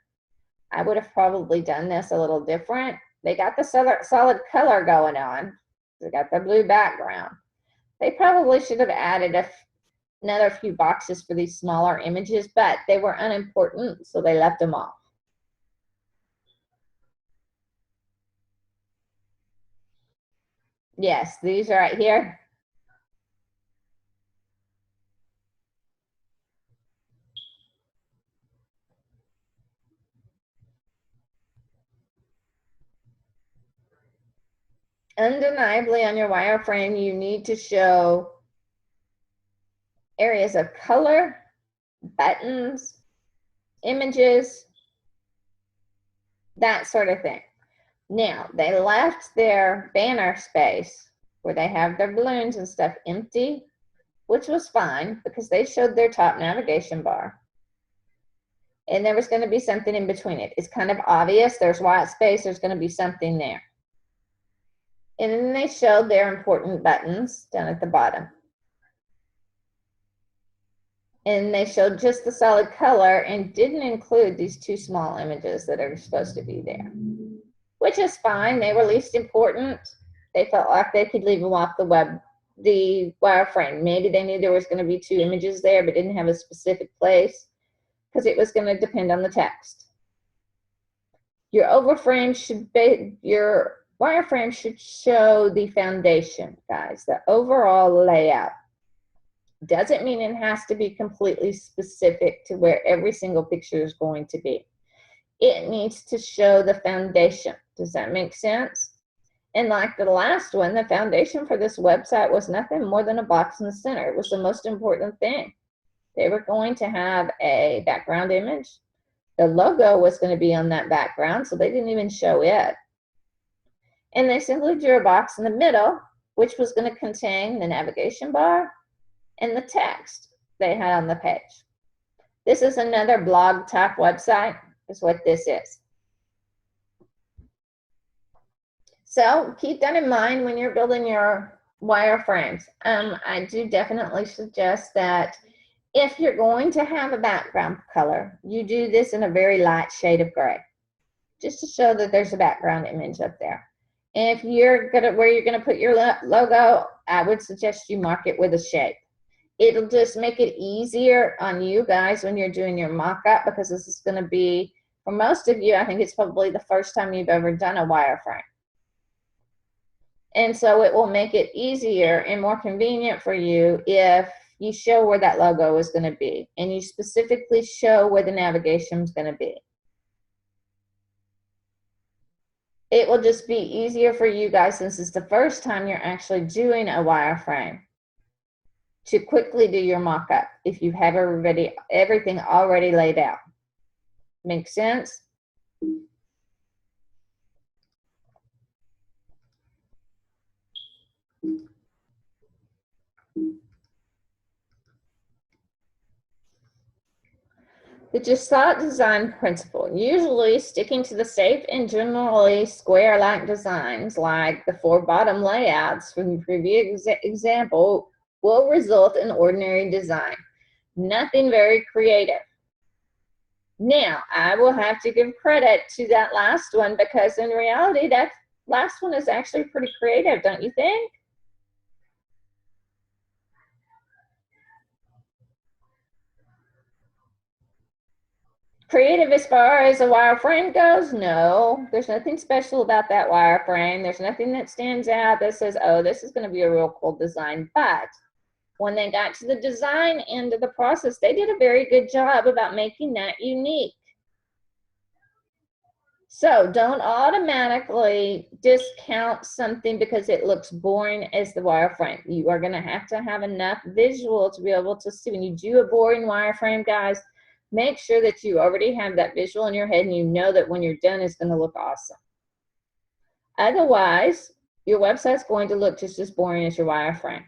I would have probably done this a little different. They got the solid color going on. They got the blue background. They probably should have added another few boxes for these smaller images, but they were unimportant, so they left them off. Yes, these are right here. Undeniably on your wireframe, you need to show areas of color, buttons, images, that sort of thing. Now, they left their banner space where they have their balloons and stuff empty, which was fine because they showed their top navigation bar. And there was going to be something in between it. It's kind of obvious. There's white space. There's going to be something there. And then they showed their important buttons down at the bottom. And they showed just the solid color and didn't include these two small images that are supposed to be there, which is fine. They were least important. They felt like they could leave them off the wireframe. Maybe they knew there was going to be two images there, but didn't have a specific place because it was going to depend on the text. Your overframe should be, your wireframe should show the foundation, guys, the overall layout. Doesn't mean it has to be completely specific to where every single picture is going to be. It needs to show the foundation. Does that make sense? And like the last one, the foundation for this website was nothing more than a box in the center. It was the most important thing. They were going to have a background image. The logo was going to be on that background, so they didn't even show it. And they simply drew a box in the middle, which was going to contain the navigation bar and the text they had on the page. This is another blog type website, is what this is. So keep that in mind when you're building your wireframes. I do definitely suggest that if you're going to have a background color, you do this in a very light shade of gray, just to show that there's a background image up there. And if you're where you're gonna put your logo, I would suggest you mark it with a shape. It'll just make it easier on you guys when you're doing your mock-up, because this is going to be, for most of you, I think it's probably the first time you've ever done a wireframe. And so it will make it easier and more convenient for you if you show where that logo is going to be and you specifically show where the navigation is going to be. It will just be easier for you guys, since it's the first time you're actually doing a wireframe, to quickly do your mock-up if you have everything already laid out. Make sense? The Gestalt design principle, usually sticking to the safe and generally square-like designs like the 4 bottom layouts from the previous example, will result in ordinary design. Nothing very creative. Now, I will have to give credit to that last one because in reality, that last one is actually pretty creative, don't you think? Creative as far as a wireframe goes? No, there's nothing special about that wireframe. There's nothing that stands out that says, oh, this is going to be a real cool design. But when they got to the design end of the process, they did a very good job about making that unique. So don't automatically discount something because it looks boring as the wireframe. You are going to have enough visual to be able to see. When you do a boring wireframe, guys, make sure that you already have that visual in your head and you know that when you're done, it's going to look awesome. Otherwise, your website's going to look just as boring as your wireframe.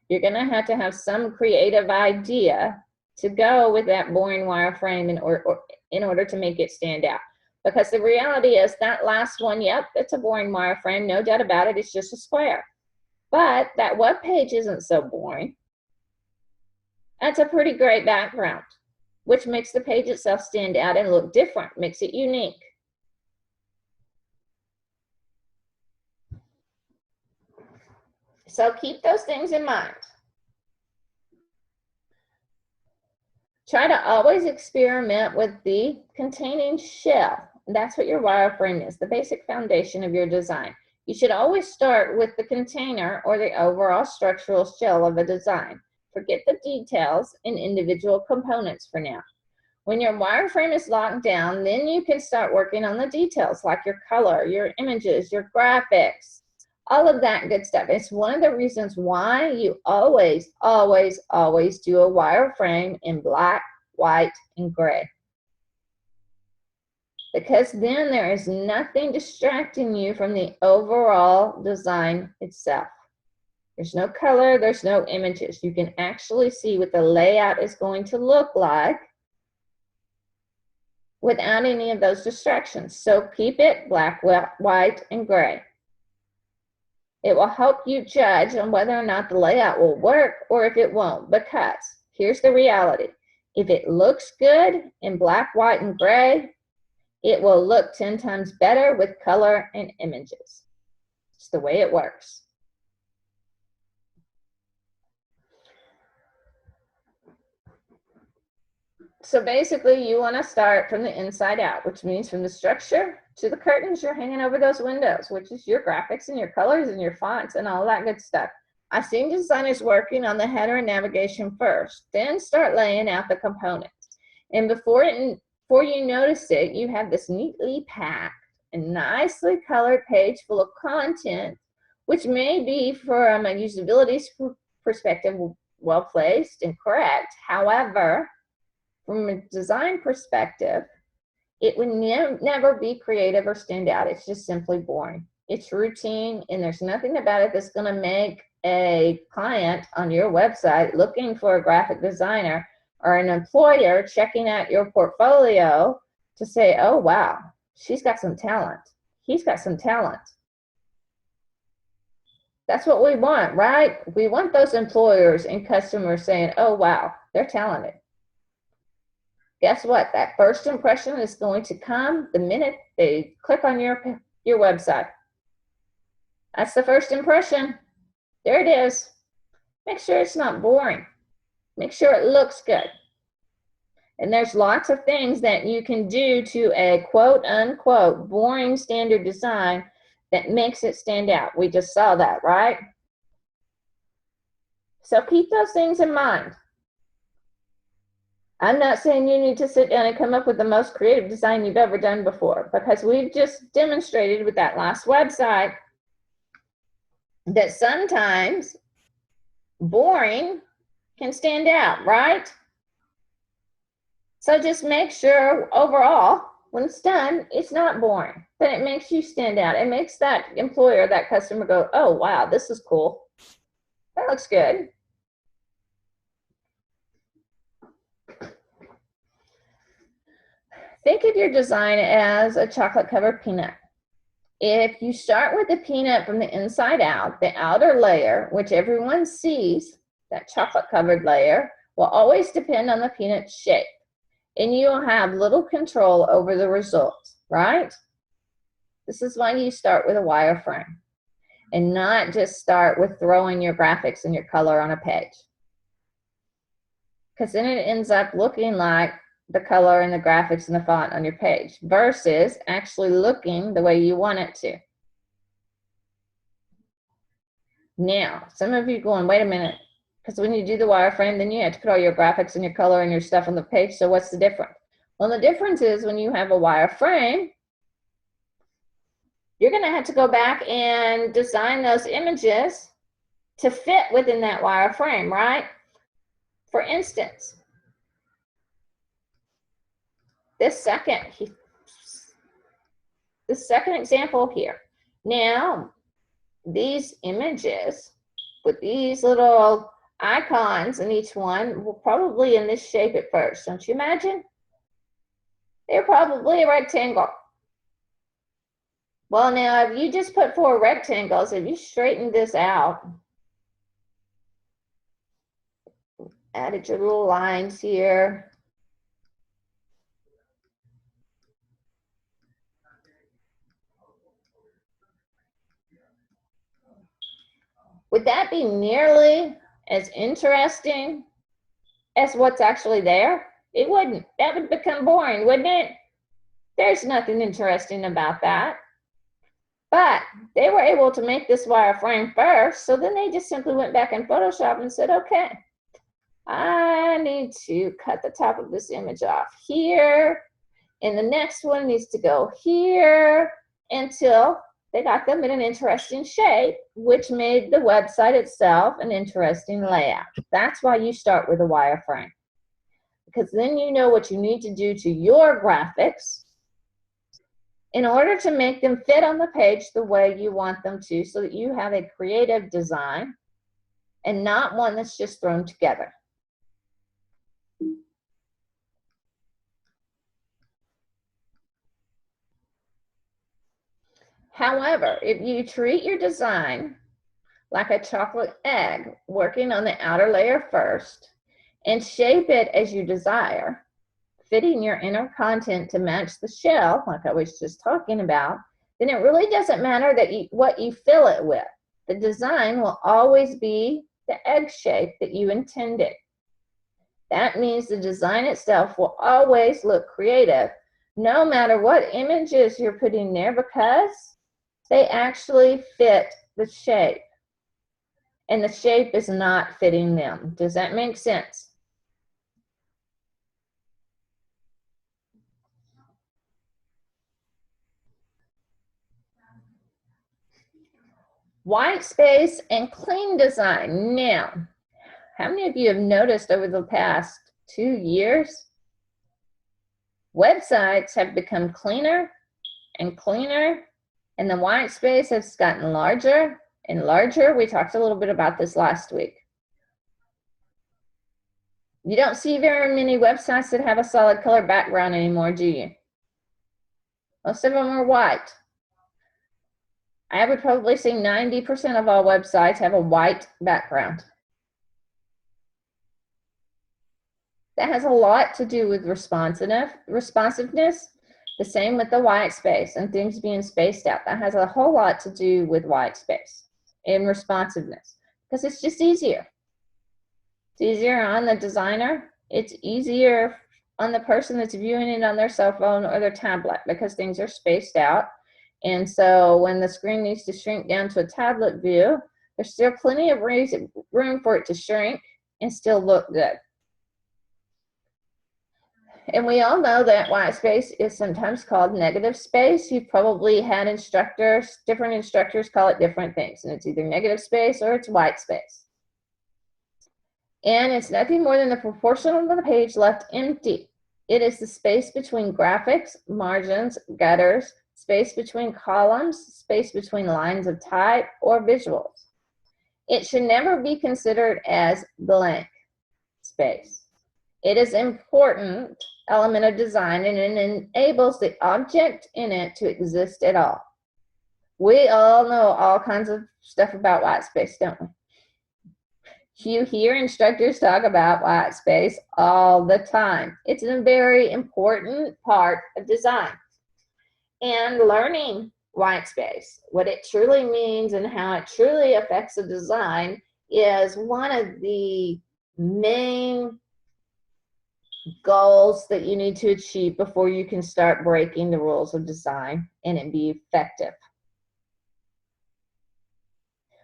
You're going to have some creative idea to go with that boring wireframe in order to make it stand out. Because the reality is that last one, yep, it's a boring wireframe, no doubt about it, it's just a square. But that web page isn't so boring. That's a pretty great background, which makes the page itself stand out and look different, makes it unique. So keep those things in mind. Try to always experiment with the containing shell. That's what your wireframe is, the basic foundation of your design. You should always start with the container or the overall structural shell of a design. Forget the details and individual components for now. When your wireframe is locked down, then you can start working on the details like your color, your images, your graphics, all of that good stuff. It's one of the reasons why you always, always, always do a wireframe in black, white, and gray. Because then there is nothing distracting you from the overall design itself. There's no color, there's no images. You can actually see what the layout is going to look like without any of those distractions. So keep it black, white, and gray. It will help you judge on whether or not the layout will work or if it won't, because here's the reality. If it looks good in black, white, and gray, it will look 10 times better with color and images. It's the way it works. So basically, you want to start from the inside out, which means from the structure to the curtains you're hanging over those windows, which is your graphics and your colors and your fonts and all that good stuff. I've seen designers working on the header and navigation first, then start laying out the components. And before you notice it, you have this neatly packed and nicely colored page full of content, which may be from a usability perspective well placed and correct. However, from a design perspective, it would never be creative or stand out. It's just simply boring. It's routine, and there's nothing about it that's going to make a client on your website looking for a graphic designer or an employer checking out your portfolio to say, oh, wow, she's got some talent. He's got some talent. That's what we want, right? We want those employers and customers saying, oh, wow, they're talented. Guess what? That first impression is going to come the minute they click on your website. That's the first impression. There it is. Make sure it's not boring. Make sure it looks good. And there's lots of things that you can do to a quote unquote boring standard design that makes it stand out. We just saw that, right? So keep those things in mind. I'm not saying you need to sit down and come up with the most creative design you've ever done before, because we've just demonstrated with that last website that sometimes boring can stand out, right? So just make sure overall, when it's done, it's not boring, but it makes you stand out. It makes that employer, that customer go, oh, wow, this is cool. That looks good. think of your design as a chocolate covered peanut. If you start with the peanut from the inside out, the outer layer, which everyone sees, that chocolate covered layer, will always depend on the peanut's shape. And you'll have little control over the results, right? This is why you start with a wireframe and not just start with throwing your graphics and your color on a page. Because then it ends up looking like the color and the graphics and the font on your page versus actually looking the way you want it to. Now, some of you going, wait a minute, because when you do the wireframe, then you have to put all your graphics and your color and your stuff on the page, so what's the difference? Well, the difference is when you have a wireframe, you're going to have to go back and design those images to fit within that wireframe, right? For instance, this second example here. Now, these images with these little icons in each one will probably in this shape at first, don't you imagine? They're probably a rectangle. Well, now, if you just put 4 rectangles, if you straighten this out, added your little lines here, would that be nearly as interesting as what's actually there? It wouldn't. That would become boring, wouldn't it? There's nothing interesting about that. But they were able to make this wireframe first, so then they just simply went back in Photoshop and said, okay, I need to cut the top of this image off here, and the next one needs to go here, until they got them in an interesting shape, which made the website itself an interesting layout. That's why you start with a wireframe, because then you know what you need to do to your graphics in order to make them fit on the page the way you want them to, so that you have a creative design and not one that's just thrown together. However, if you treat your design like a chocolate egg, working on the outer layer first, and shape it as you desire, fitting your inner content to match the shell, like I was just talking about, then it really doesn't matter that what you fill it with. The design will always be the egg shape that you intended. That means the design itself will always look creative, no matter what images you're putting there, because they actually fit the shape, and the shape is not fitting them. Does that make sense? White space and clean design. Now, how many of you have noticed over the past 2 years, websites have become cleaner and cleaner, and the white space has gotten larger and larger? We talked a little bit about this last week. You don't see very many websites that have a solid color background anymore, do you? Most of them are white. I would probably say 90% of all websites have a white background. That has a lot to do with responsiveness. The same with the white space and things being spaced out. That has a whole lot to do with white space and responsiveness, because it's just easier. It's easier on the designer. It's easier on the person that's viewing it on their cell phone or their tablet, because things are spaced out. And so when the screen needs to shrink down to a tablet view, there's still plenty of room for it to shrink and still look good. And we all know that white space is sometimes called negative space. You've probably had different instructors call it different things, and it's either negative space or it's white space. And it's nothing more than the proportion of the page left empty. It is the space between graphics, margins, gutters, space between columns, space between lines of type or visuals. It should never be considered as blank space. It is an important element of design, and it enables the object in it to exist at all. We all know all kinds of stuff about white space, don't we? You hear instructors talk about white space all the time. It's a very important part of design. And learning white space, what it truly means and how it truly affects a design, is one of the main goals that you need to achieve before you can start breaking the rules of design and it be effective.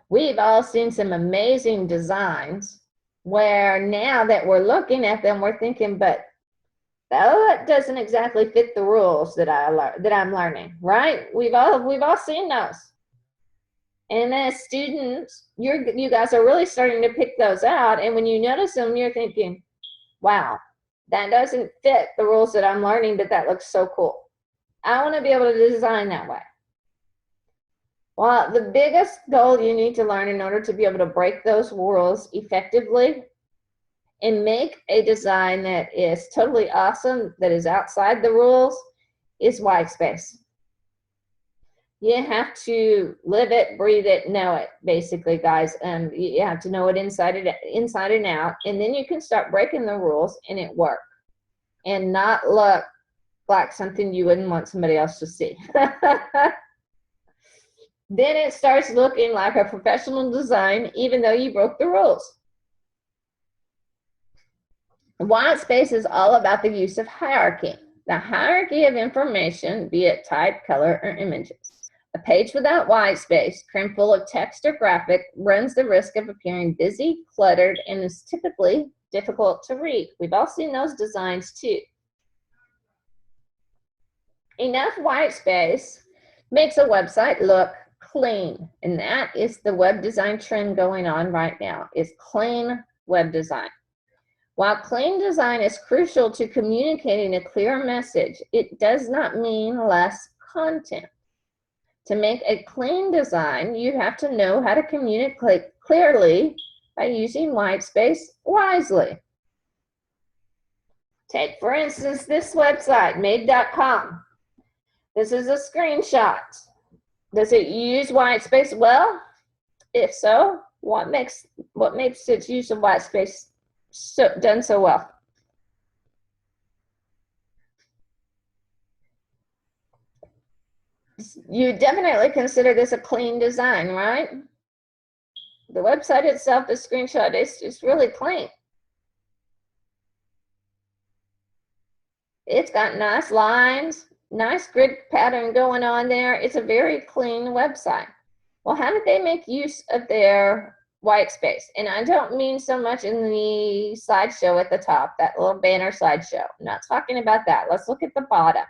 We've all seen some amazing designs where now that we're looking at them, we're thinking, but that doesn't exactly fit the rules that I'm learning, right? We've all seen those. And as students, you guys are really starting to pick those out, and when you notice them, you're thinking, wow, that doesn't fit the rules that I'm learning, but that looks so cool. I want to be able to design that way. Well, the biggest goal you need to learn in order to be able to break those rules effectively and make a design that is totally awesome, that is outside the rules, is white space. You have to live it, breathe it, know it, basically, guys. You have to know it inside and out, and then you can start breaking the rules and it work and not look like something you wouldn't want somebody else to see. Then it starts looking like a professional design, even though you broke the rules. White space is all about the use of hierarchy. The hierarchy of information, be it type, color, or images. A page without white space, crammed full of text or graphic, runs the risk of appearing busy, cluttered, and is typically difficult to read. We've all seen those designs too. Enough white space makes a website look clean, and that is the web design trend going on right now, is clean web design. While clean design is crucial to communicating a clear message, it does not mean less content. To make a clean design, you have to know how to communicate clearly by using white space wisely. Take, for instance, this website, made.com. This is a screenshot. Does it use white space well? If so, what makes its use of white space done so well? You definitely consider this a clean design, right? The website itself, the screenshot, is really clean. It's got nice lines, nice grid pattern going on there. It's a very clean website. Well, how did they make use of their white space? And I don't mean so much in the slideshow at the top, that little banner slideshow. I'm not talking about that. Let's look at the bottom,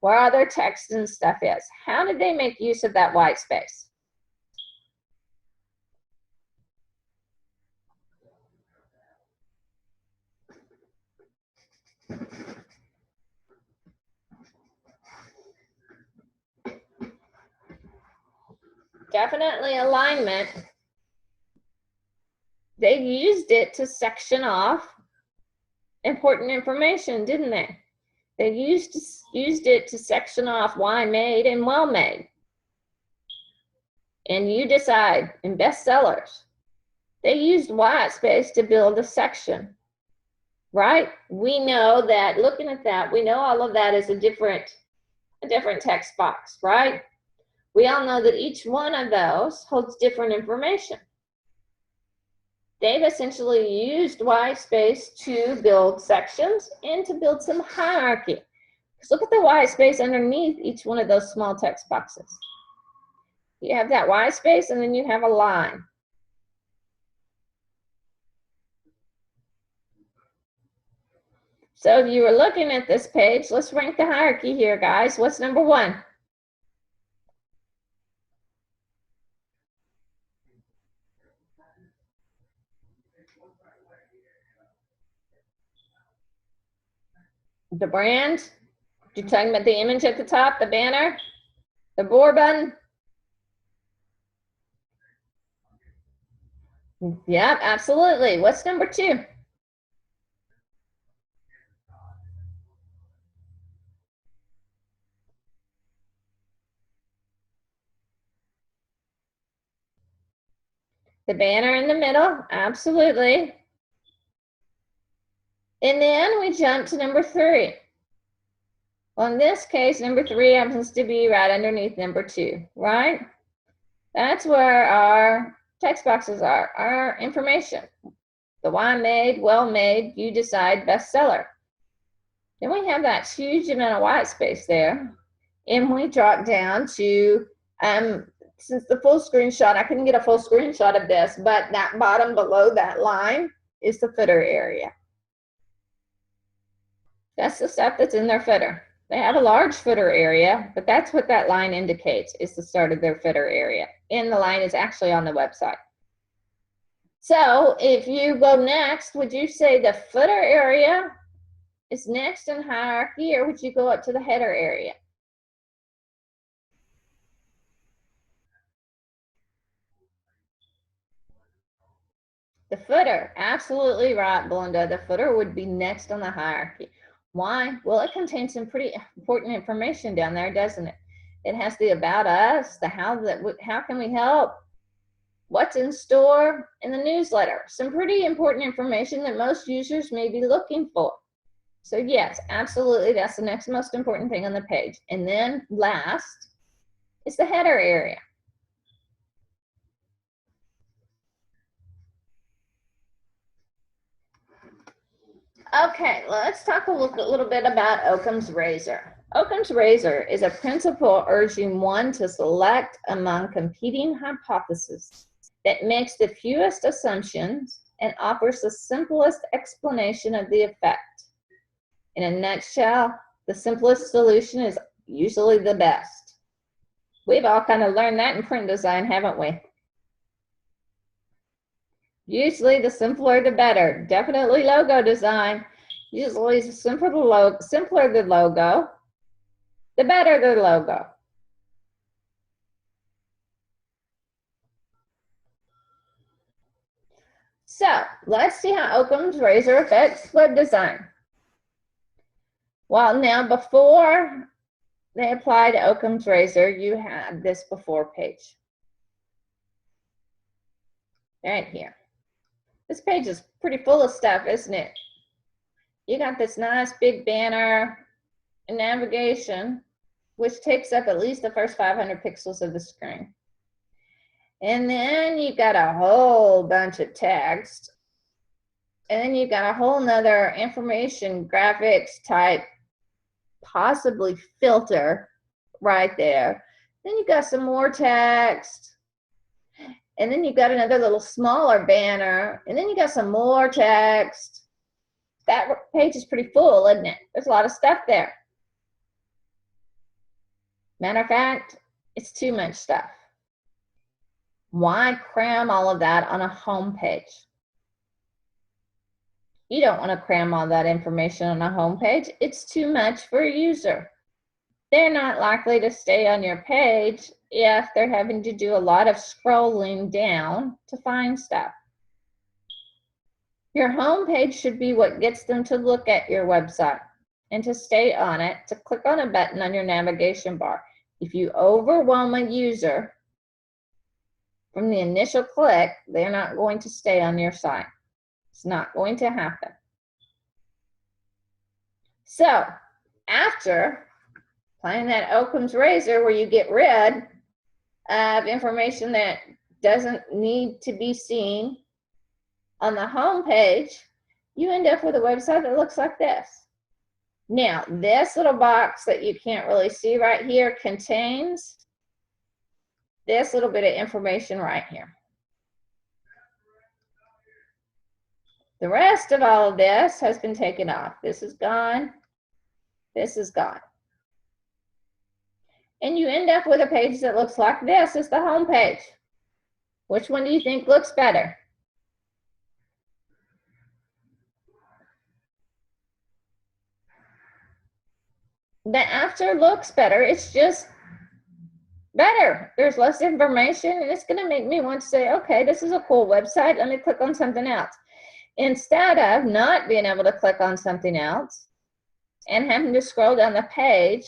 where all their text and stuff is. How did they make use of that white space? Definitely alignment. They used it to section off important information, didn't they? They used it to section off why made and well made. And you decide, in bestsellers, they used white space to build a section, right? We know that, looking at that, we know all of that is a different text box, right? We all know that each one of those holds different information. They've essentially used white space to build sections and to build some hierarchy. Because look at the white space underneath each one of those small text boxes. You have that white space, and then you have a line. So if you were looking at this page, let's rank the hierarchy here, guys. What's number one? The brand? You're talking about the image at the top, the banner, the board button? Yeah, absolutely. What's number two? The banner in the middle, absolutely. And then we jump to number 3. Well, in this case, number 3 happens to be right underneath number 2, right? That's where our text boxes are, our information. The why made, well made, you decide, bestseller. Then we have that huge amount of white space there. And we drop down to, since the full screenshot, I couldn't get a full screenshot of this, but that bottom below that line is the footer area. That's the stuff that's in their footer. They have a large footer area, but that's what that line indicates, is the start of their footer area. And the line is actually on the website. So if you go next, would you say the footer area is next in hierarchy, or would you go up to the header area? The footer, absolutely right, Belinda. The footer would be next on the hierarchy. Why? Well, it contains some pretty important information down there, doesn't it? It has the about us, the how can we help, what's in store, and the newsletter. Some pretty important information that most users may be looking for. So yes, absolutely, that's the next most important thing on the page. And then last is the header area. Okay, let's talk a little bit about Occam's razor. Occam's razor is a principle urging one to select among competing hypotheses that makes the fewest assumptions and offers the simplest explanation of the effect. In a nutshell, the simplest solution is usually the best. We've all kind of learned that in print design, haven't we? Usually the simpler the better. Definitely logo design. Usually the simpler the logo, the better the logo. So let's see how Occam's razor affects web design. Well, now before they applied Occam's razor, you had this before page. Right here. This page is pretty full of stuff, isn't it? You got this nice big banner and navigation, which takes up at least the first 500 pixels of the screen. And then you've got a whole bunch of text. And then you've got a whole nother information graphics type, possibly filter right there. Then you've got some more text. And then you've got another little smaller banner. And then you got some more text. That page is pretty full, isn't it? There's a lot of stuff there. Matter of fact, it's too much stuff. Why cram all of that on a home page? You don't want to cram all that information on a home page. It's too much for a user. They're not likely to stay on your page if they're having to do a lot of scrolling down to find stuff. Your home page should be what gets them to look at your website and to stay on it, to click on a button on your navigation bar. If you overwhelm a user from the initial click, they're not going to stay on your site. It's not going to happen. So after applying that Occam's razor, where you get rid of information that doesn't need to be seen on the home page, you end up with a website that looks like this. Now, this little box that you can't really see right here contains this little bit of information right here. The rest of all of this has been taken off. This is gone. This is gone. And you end up with a page that looks like this. It's the home page. Which one do you think looks better? The after looks better. It's just better. There's less information, and it's going to make me want to say, okay, this is a cool website. Let me click on something else. Instead of not being able to click on something else and having to scroll down the page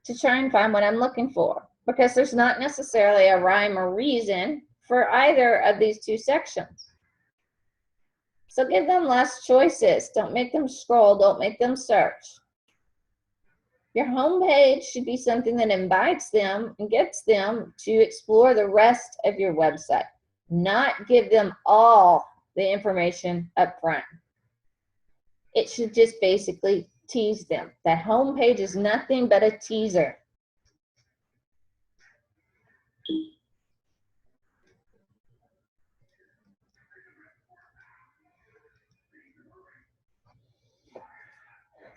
to try and find what I'm looking for, because there's not necessarily a rhyme or reason for either of these two sections. So give them less choices. Don't make them scroll. Don't make them search. Your homepage should be something that invites them and gets them to explore the rest of your website, not give them all the information up front. It should just basically tease them. The homepage is nothing but a teaser.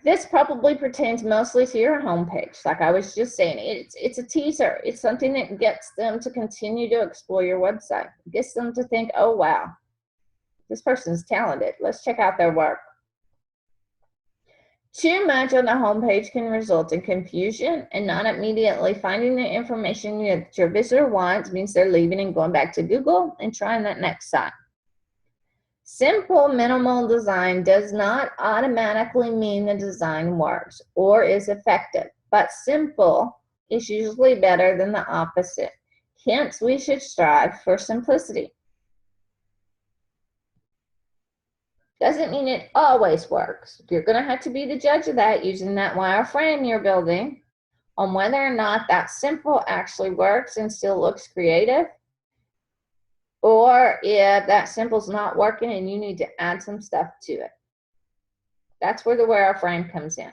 This probably pertains mostly to your homepage. Like I was just saying, it's a teaser. It's something that gets them to continue to explore your website. It gets them to think, oh, wow, this person's talented. Let's check out their work. Too much on the homepage can result in confusion and not immediately finding the information that your visitor wants. Means they're leaving and going back to Google and trying that next site. Simple minimal design does not automatically mean the design works or is effective, but simple is usually better than the opposite. Hence, we should strive for simplicity. Doesn't mean it always works. You're going to have to be the judge of that using that wireframe you're building on whether or not that simple actually works and still looks creative, or if that simple's not working and you need to add some stuff to it. That's where the wireframe comes in.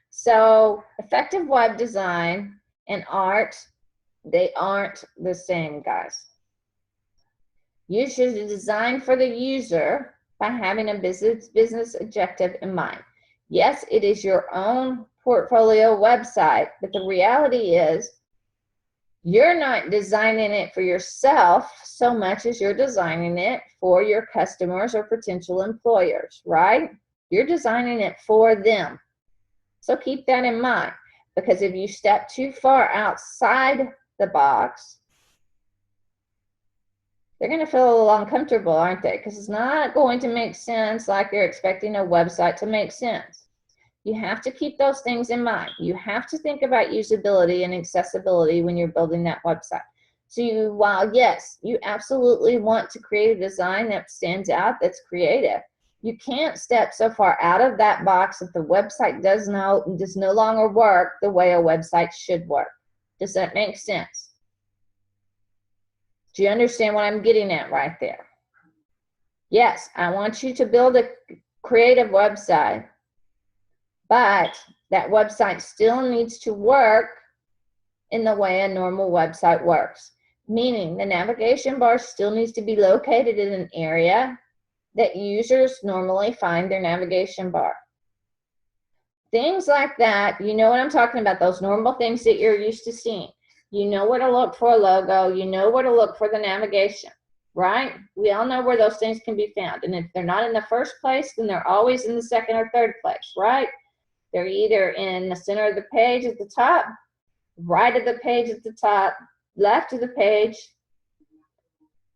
So effective web design and art, they aren't the same, guys. You should design for the user by having a business objective in mind. Yes, it is your own portfolio website, but the reality is you're not designing it for yourself so much as you're designing it for your customers or potential employers, right? You're designing it for them. So keep that in mind, because if you step too far outside the box, they're going to feel a little uncomfortable, aren't they? Because it's not going to make sense like you're expecting a website to make sense. You have to keep those things in mind. You have to think about usability and accessibility when you're building that website. So while yes, you absolutely want to create a design that stands out, that's creative, you can't step so far out of that box that the website does no longer work the way a website should work. Does that make sense? Do you understand what I'm getting at right there? Yes, I want you to build a creative website, but that website still needs to work in the way a normal website works. Meaning the navigation bar still needs to be located in an area that users normally find their navigation bar. Things like that, you know what I'm talking about, those normal things that you're used to seeing. You know where to look for a logo. You know where to look for the navigation, right? We all know where those things can be found. And if they're not in the first place, then they're always in the second or third place, right? They're either in the center of the page at the top, right of the page at the top, left of the page.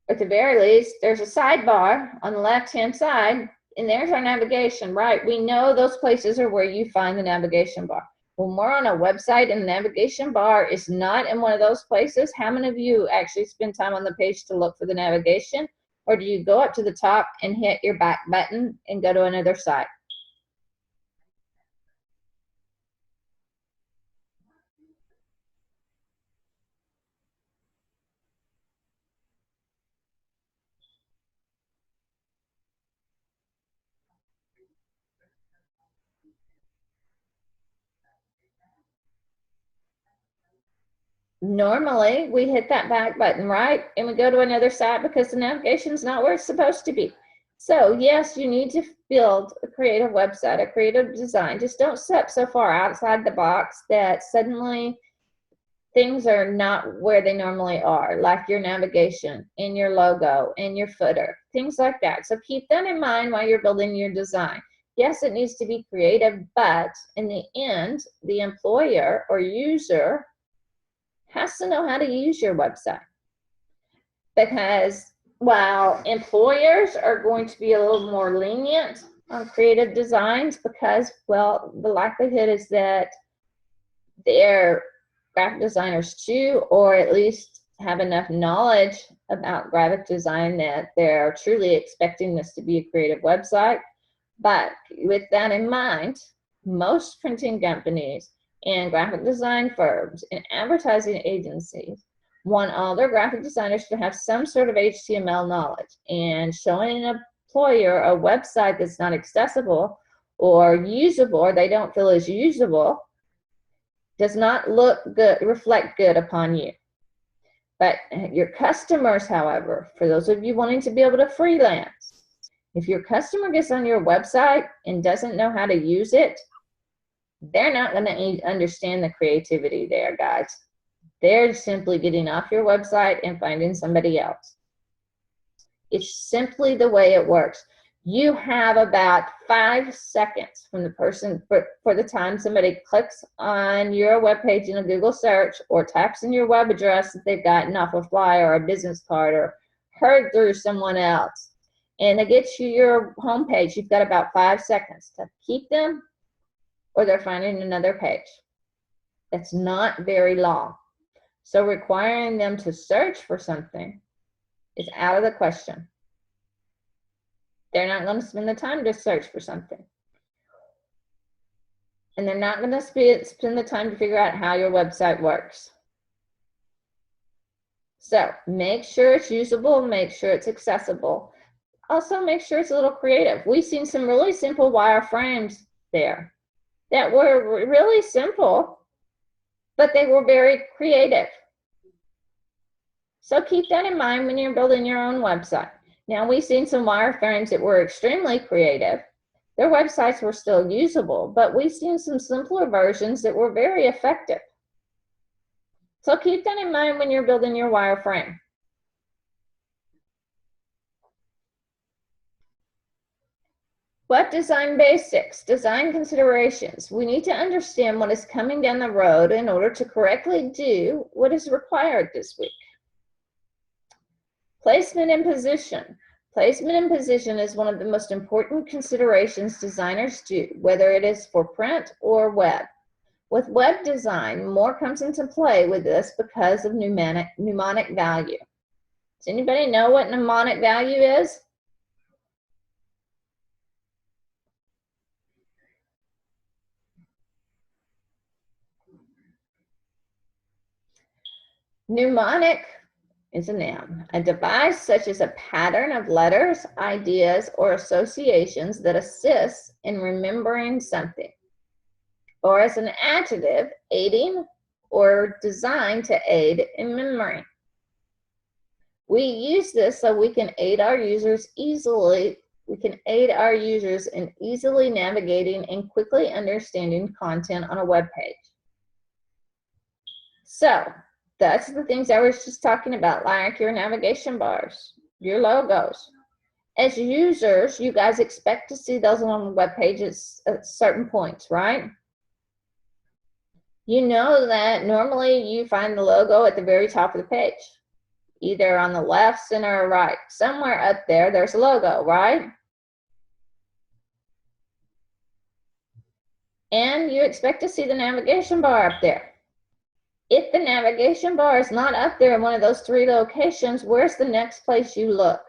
At the very least, there's a sidebar on the left-hand side, and there's our navigation, right? We know those places are where you find the navigation bar. When we're on a website and the navigation bar is not in one of those places, how many of you actually spend time on the page to look for the navigation? Or do you go up to the top and hit your back button and go to another site? Normally, we hit that back button, right? And we go to another site because the navigation is not where it's supposed to be. So yes, you need to build a creative website, a creative design. Just don't step so far outside the box that suddenly things are not where they normally are, like your navigation and your logo and your footer, things like that. So keep that in mind while you're building your design. Yes, it needs to be creative, but in the end, the employer or user has to know how to use your website. Because while employers are going to be a little more lenient on creative designs because, well, the likelihood is that they're graphic designers too, or at least have enough knowledge about graphic design that they're truly expecting this to be a creative website. But with that in mind, most printing companies and graphic design firms and advertising agencies want all their graphic designers to have some sort of HTML knowledge. And showing an employer a website that's not accessible or usable, or they don't feel is usable, does not look good, reflect good upon you. But your customers, however, for those of you wanting to be able to freelance, if your customer gets on your website and doesn't know how to use it, they're not going to understand the creativity there, guys. They're simply getting off your website and finding somebody else. It's simply the way it works. You have about 5 seconds from the person for the time somebody clicks on your webpage in a Google search or types in your web address that they've gotten off a flyer or a business card or heard through someone else, and they get you your homepage. You've got about 5 seconds to keep them, or they're finding another page. That's not very long. So requiring them to search for something is out of the question. They're not going to spend the time to search for something. And they're not going to spend the time to figure out how your website works. So make sure it's usable, make sure it's accessible. Also make sure it's a little creative. We've seen some really simple wireframes there that were really simple, but they were very creative. So keep that in mind when you're building your own website. Now, we've seen some wireframes that were extremely creative. Their websites were still usable, but we've seen some simpler versions that were very effective. So keep that in mind when you're building your wireframe. What design basics, design considerations? We need to understand what is coming down the road in order to correctly do what is required this week. Placement and position. Placement and position is one of the most important considerations designers do, whether it is for print or web. With web design, more comes into play with this because of mnemonic value. Does anybody know what mnemonic value is? Mnemonic is a noun, a device such as a pattern of letters, ideas, or associations that assists in remembering something. Or as an adjective, aiding or designed to aid in memory. We use this so we can aid our users easily. We can aid our users in easily navigating and quickly understanding content on a web page. So that's the things I was just talking about, like your navigation bars, your logos. As users, you guys expect to see those on the web pages at certain points, right? You know that normally you find the logo at the very top of the page, either on the left, center, or right. Somewhere up there, there's a logo, right? And you expect to see the navigation bar up there. If the navigation bar is not up there in one of those 3 locations, where's the next place you look?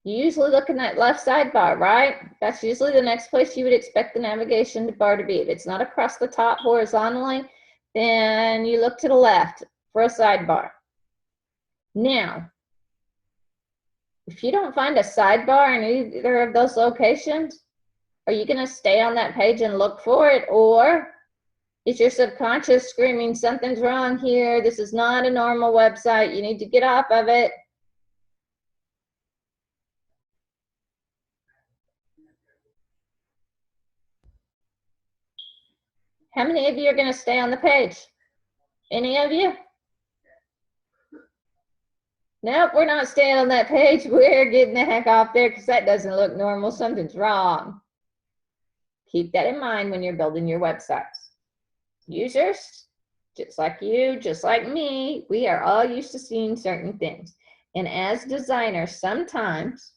You usually look in that left sidebar, right? That's usually the next place you would expect the navigation bar to be. If it's not across the top horizontally, then you look to the left for a sidebar. Now, if you don't find a sidebar in either of those locations, are you going to stay on that page and look for it? Or is your subconscious screaming, something's wrong here, this is not a normal website, you need to get off of it? How many of you are going to stay on the page? Any of you? Nope, we're not staying on that page. We're getting the heck off there because that doesn't look normal. Something's wrong. Keep that in mind when you're building your websites. Users, Just like you, just like me, we are all used to seeing certain things. And as designers, sometimes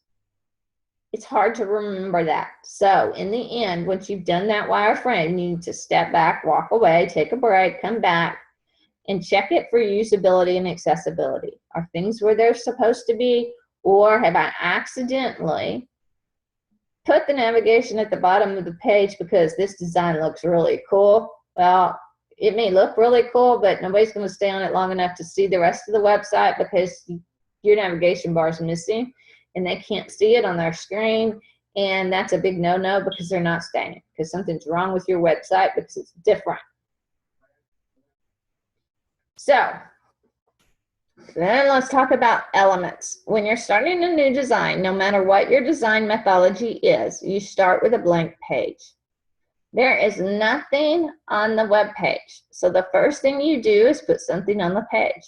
it's hard to remember that. So in the end, once you've done that wireframe, you need to step back, walk away, take a break, come back, and check it for usability and accessibility. Are things where they're supposed to be, or have I accidentally put the navigation at the bottom of the page because this design looks really cool? Well, it may look really cool, but nobody's going to stay on it long enough to see the rest of the website because your navigation bar is missing and they can't see it on their screen. And that's a big no-no because they're not staying, because something's wrong with your website because it's different. So then let's talk about elements. When you're starting a new design, no matter what your design methodology is, you start with a blank page. There is nothing on the web page. So the first thing you do is put something on the page.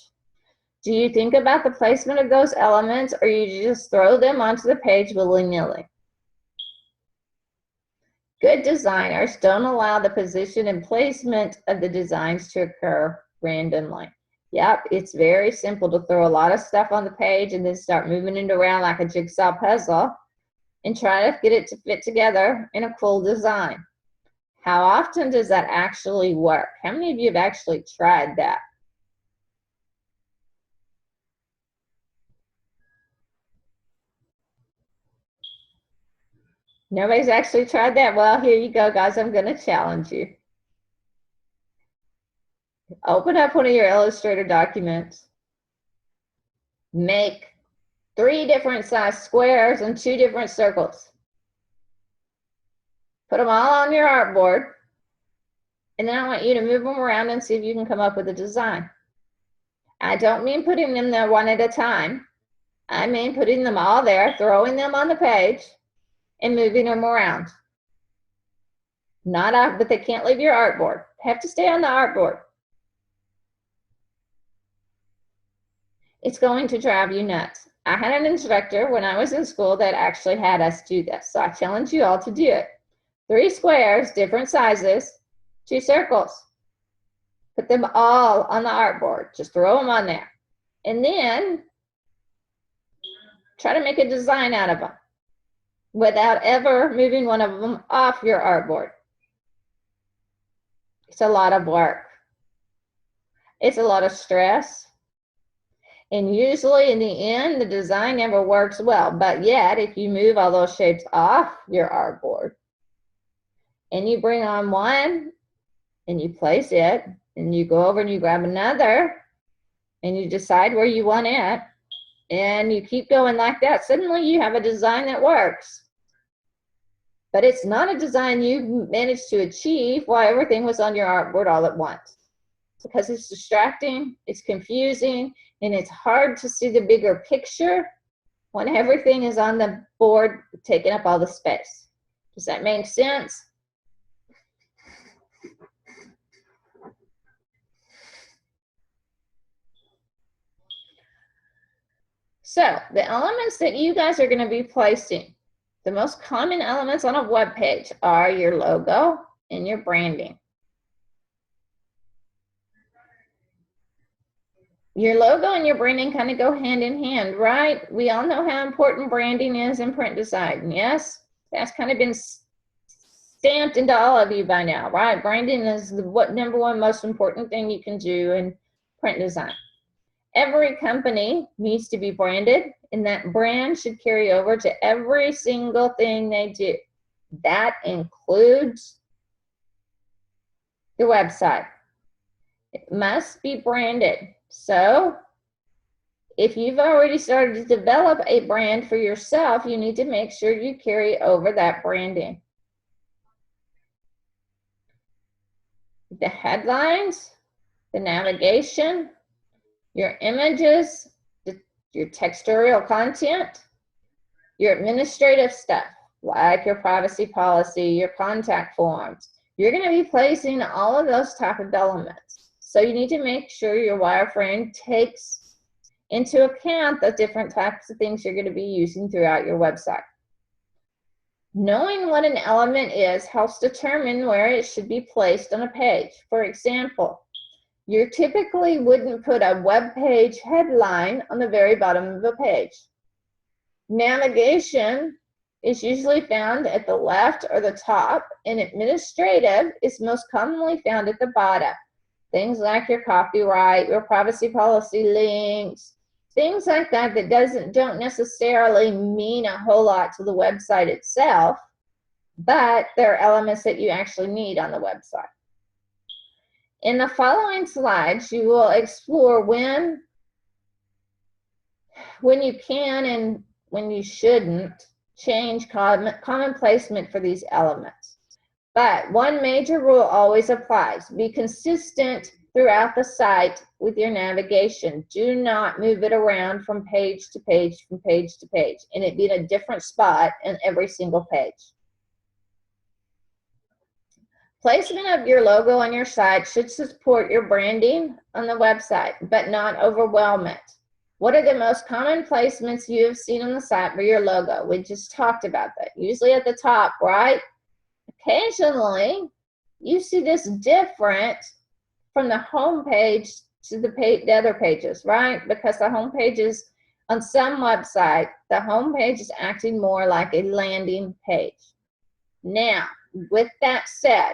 Do you think about the placement of those elements, or you just throw them onto the page willy-nilly? Good designers don't allow the position and placement of the designs to occur randomly. Yep, it's very simple to throw a lot of stuff on the page and then start moving it around like a jigsaw puzzle and try to get it to fit together in a cool design. How often does that actually work? How many of you have actually tried that? Nobody's actually tried that? Well, here you go, guys. I'm going to challenge you. Open up one of your Illustrator documents. Make 3 different size squares and 2 different circles. Put them all on your artboard. And then I want you to move them around and see if you can come up with a design. I don't mean putting them there one at a time. I mean putting them all there, throwing them on the page, and moving them around. Not out, but they can't leave your artboard. They have to stay on the artboard. It's going to drive you nuts. I had an instructor when I was in school that actually had us do this. So I challenge you all to do it. 3 squares, different sizes, 2 circles. Put them all on the artboard. Just throw them on there. And then try to make a design out of them without ever moving one of them off your artboard. It's a lot of work. It's a lot of stress. And usually in the end, the design never works well. But yet, if you move all those shapes off your artboard and you bring on one and you place it and you go over and you grab another and you decide where you want it and you keep going like that, suddenly you have a design that works. But it's not a design you managed to achieve while everything was on your artboard all at once. Because it's distracting, it's confusing, and it's hard to see the bigger picture when everything is on the board taking up all the space. Does that make sense? So the elements that you guys are going to be placing, the most common elements on a web page are your logo and your branding. Your logo and your branding kind of go hand in hand, right? We all know how important branding is in print design. Yes, that's kind of been stamped into all of you by now, right? Branding is the #1 most important thing you can do in print design. Every company needs to be branded, and that brand should carry over to every single thing they do. That includes the website. It must be branded. So if you've already started to develop a brand for yourself, you need to make sure you carry over that branding. The headlines, the navigation, your images, your textual content, your administrative stuff, like your privacy policy, your contact forms. You're going to be placing all of those type of elements. So you need to make sure your wireframe takes into account the different types of things you're going to be using throughout your website. Knowing what an element is helps determine where it should be placed on a page. For example, You typically wouldn't put a web page headline on the very bottom of a page. Navigation is usually found at the left or the top, and administrative is most commonly found at the bottom. Things like your copyright, your privacy policy links, things like that don't necessarily mean a whole lot to the website itself, but they're elements that you actually need on the website. In the following slides, you will explore when you can and when you shouldn't change common placement for these elements. But one major rule always applies. Be consistent throughout the site with your navigation. Do not move it around from page to page, from page to page, and it be in a different spot in every single page. Placement of your logo on your site should support your branding on the website, but not overwhelm it. What are the most common placements you have seen on the site for your logo? We just talked about that. Usually at the top, right? Occasionally, you see this different from the home page to the other pages, right? Because the home pages, on some website, the home page is acting more like a landing page. Now, with that said,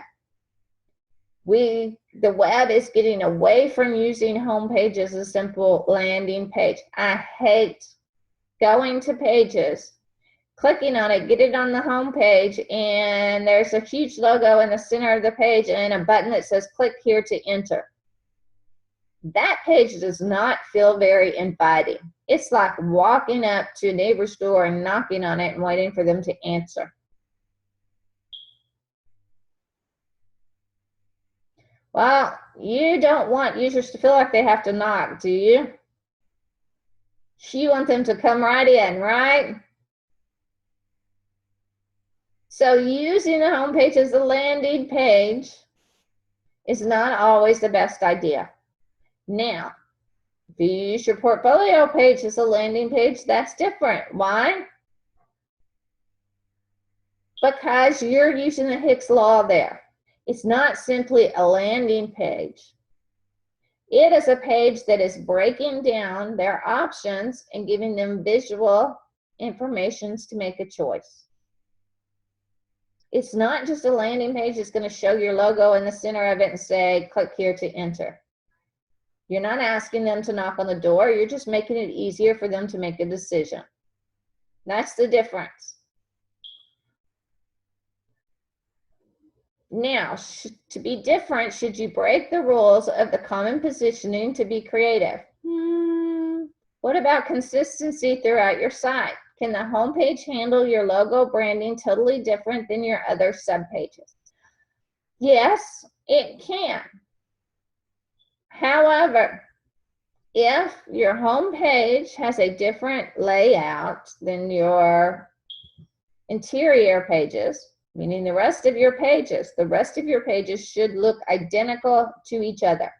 the web is getting away from using home page as a simple landing page. I hate going to pages, clicking on it, get it on the home page, and there's a huge logo in the center of the page and a button that says click here to enter. That page does not feel very inviting. It's like walking up to a neighbor's door and knocking on it and waiting for them to answer. Well, you don't want users to feel like they have to knock, do you? You want them to come right in, right? So using the home page as a landing page is not always the best idea. Now, if you use your portfolio page as a landing page, that's different. Why? Because you're using the Hicks law there. It's not simply a landing page. It is a page that is breaking down their options and giving them visual information to make a choice. It's not just a landing page that's going to show your logo in the center of it and say, click here to enter. You're not asking them to knock on the door. You're just making it easier for them to make a decision. That's the difference. Now, to be different, should you break the rules of the common positioning to be creative? What about consistency throughout your site? Can the homepage handle your logo branding totally different than your other subpages? Yes, it can. However, if your homepage has a different layout than your interior pages, meaning the rest of your pages should look identical to each other.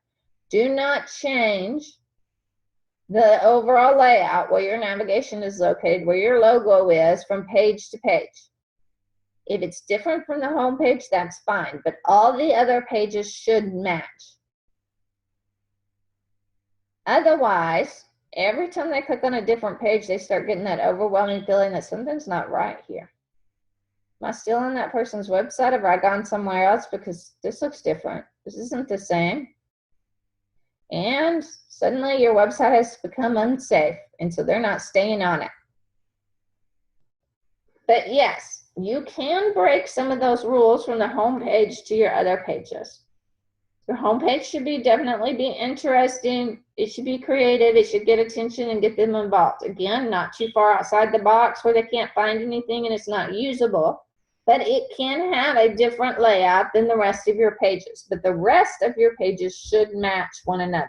Do not change the overall layout where your navigation is located, where your logo is, from page to page. If it's different from the home page, that's fine, but all the other pages should match. Otherwise, every time they click on a different page, they start getting that overwhelming feeling that something's not right here. Am I still on that person's website? Have I gone somewhere else? Because this looks different. This isn't the same. And suddenly your website has become unsafe, and so they're not staying on it. But yes, you can break some of those rules from the home page to your other pages. Your homepage should definitely be interesting. It should be creative. It should get attention and get them involved. Again, not too far outside the box where they can't find anything and it's not usable. But it can have a different layout than the rest of your pages. But the rest of your pages should match one another.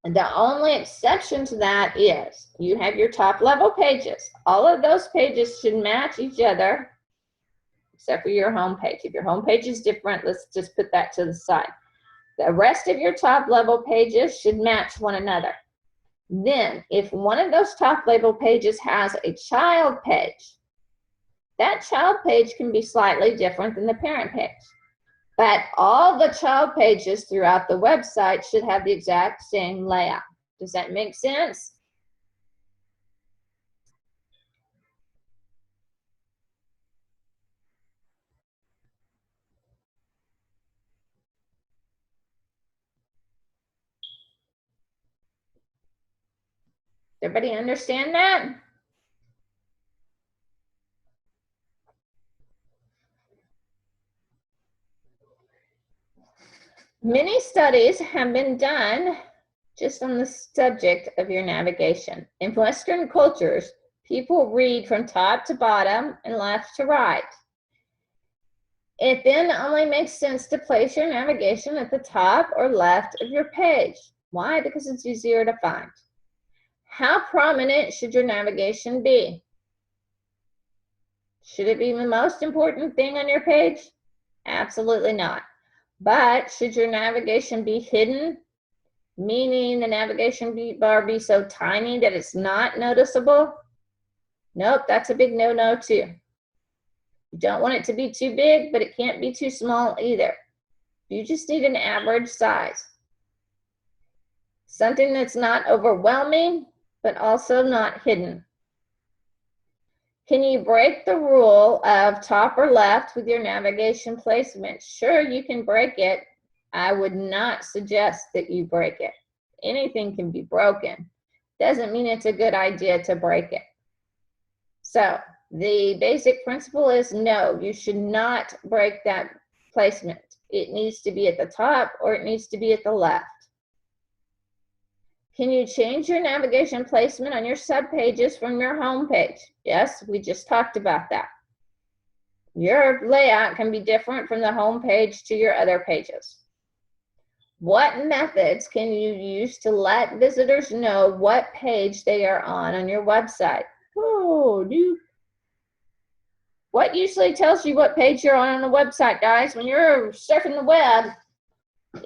And the only exception to that is you have your top level pages. All of those pages should match each other, except for your home page. If your home page is different, let's just put that to the side. The rest of your top level pages should match one another. Then, if one of those top level pages has a child page, that child page can be slightly different than the parent page. But all the child pages throughout the website should have the exact same layout. Does that make sense? Everybody understand that? Many studies have been done just on the subject of your navigation. In Western cultures, people read from top to bottom and left to right. It then only makes sense to place your navigation at the top or left of your page. Why? Because it's easier to find. How prominent should your navigation be? Should it be the most important thing on your page? Absolutely not. But should your navigation be hidden? Meaning the navigation bar be so tiny that it's not noticeable? Nope, that's a big no-no too. You don't want it to be too big, but it can't be too small either. You just need an average size. Something that's not overwhelming, but also not hidden. Can you break the rule of top or left with your navigation placement? Sure, you can break it. I would not suggest that you break it. Anything can be broken. Doesn't mean it's a good idea to break it. So the basic principle is no, you should not break that placement. It needs to be at the top or it needs to be at the left. Can you change your navigation placement on your subpages from your home page? Yes, we just talked about that. Your layout can be different from the home page to your other pages. What methods can you use to let visitors know what page they are on your website? Oh, dude. What usually tells you what page you're on a website, guys? When you're surfing the web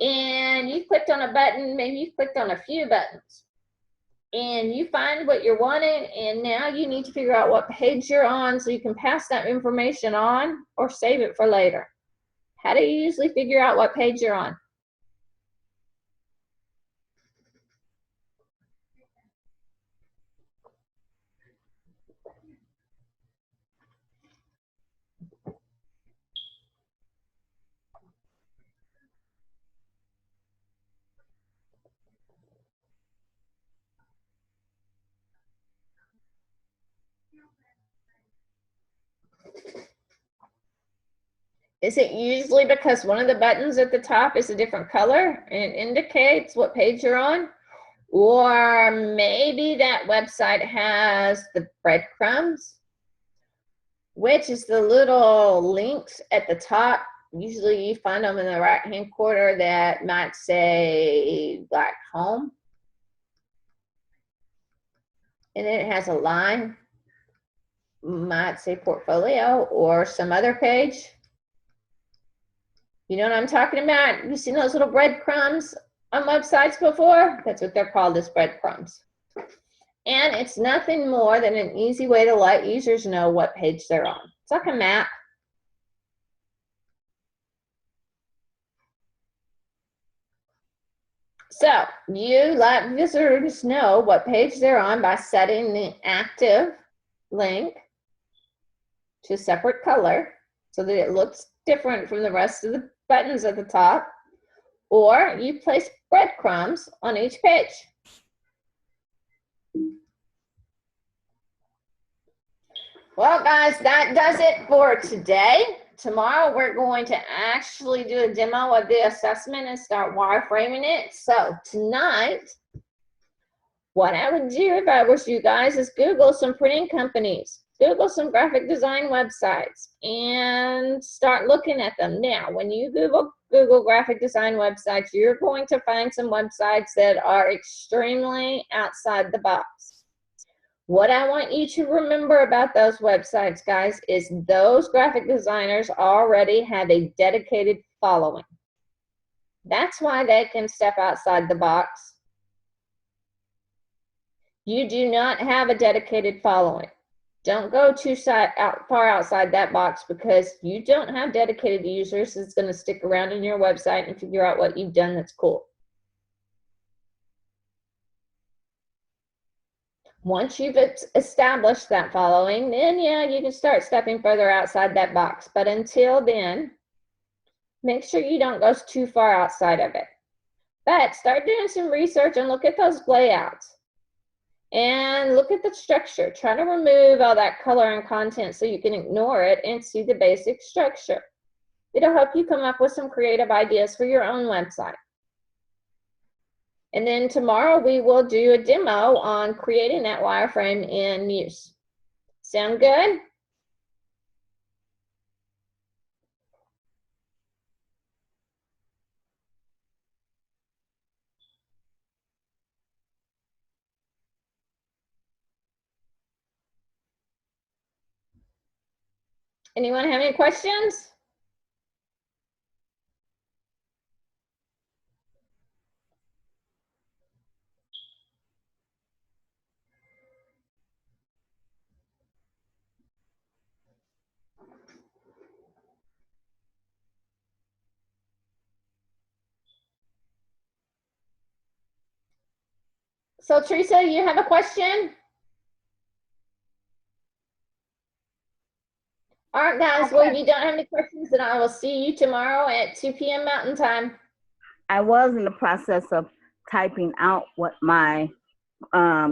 and you clicked on a button, maybe you clicked on a few buttons, and you find what you're wanting, and now you need to figure out what page you're on so you can pass that information on or save it for later. How do you usually figure out what page you're on? Is it usually because one of the buttons at the top is a different color and it indicates what page you're on? Or maybe that website has the breadcrumbs, which is the little links at the top. Usually you find them in the right-hand corner that might say Black Home. And then it has a line, might say Portfolio or some other page. You know what I'm talking about? You've seen those little breadcrumbs on websites before? That's what they're called, is breadcrumbs. And it's nothing more than an easy way to let users know what page they're on. It's like a map. So you let visitors know what page they're on by setting the active link to a separate color so that it looks different from the rest of the buttons at the top, or you place breadcrumbs on each page. Well, guys, that does it for today. Tomorrow, we're going to actually do a demo of the assessment and start wireframing it. So tonight, what I would do if I was you guys is Google some printing companies, Google some graphic design websites, and start looking at them. Now, when you Google graphic design websites, you're going to find some websites that are extremely outside the box. What I want you to remember about those websites, guys, is those graphic designers already have a dedicated following. That's why they can step outside the box. You do not have a dedicated following. Don't go far outside that box, because you don't have dedicated users that's going to stick around in your website and figure out what you've done that's cool. Once you've established that following, then yeah, you can start stepping further outside that box. But until then, make sure you don't go too far outside of it. But start doing some research and look at those layouts. And look at the structure. Try to remove all that color and content so you can ignore it and see the basic structure. It'll help you come up with some creative ideas for your own website. And then tomorrow we will do a demo on creating that wireframe in Muse. Sound good? Anyone have any questions? So Teresa, you have a question? All right, guys. Well, if you don't have any questions, then I will see you tomorrow at 2 p.m. Mountain Time. I was in the process of typing out what my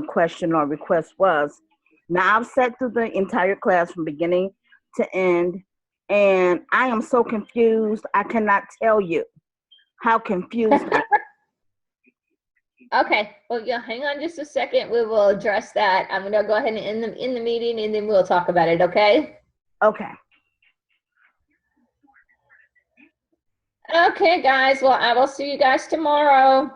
question or request was. Now I've sat through the entire class from beginning to end, and I am so confused. I cannot tell you how confused I am. Okay, well, yeah, hang on just a second. We will address that. I'm gonna go ahead and end the meeting, and then we'll talk about it, okay? Okay. Okay, guys. Well, I will see you guys tomorrow.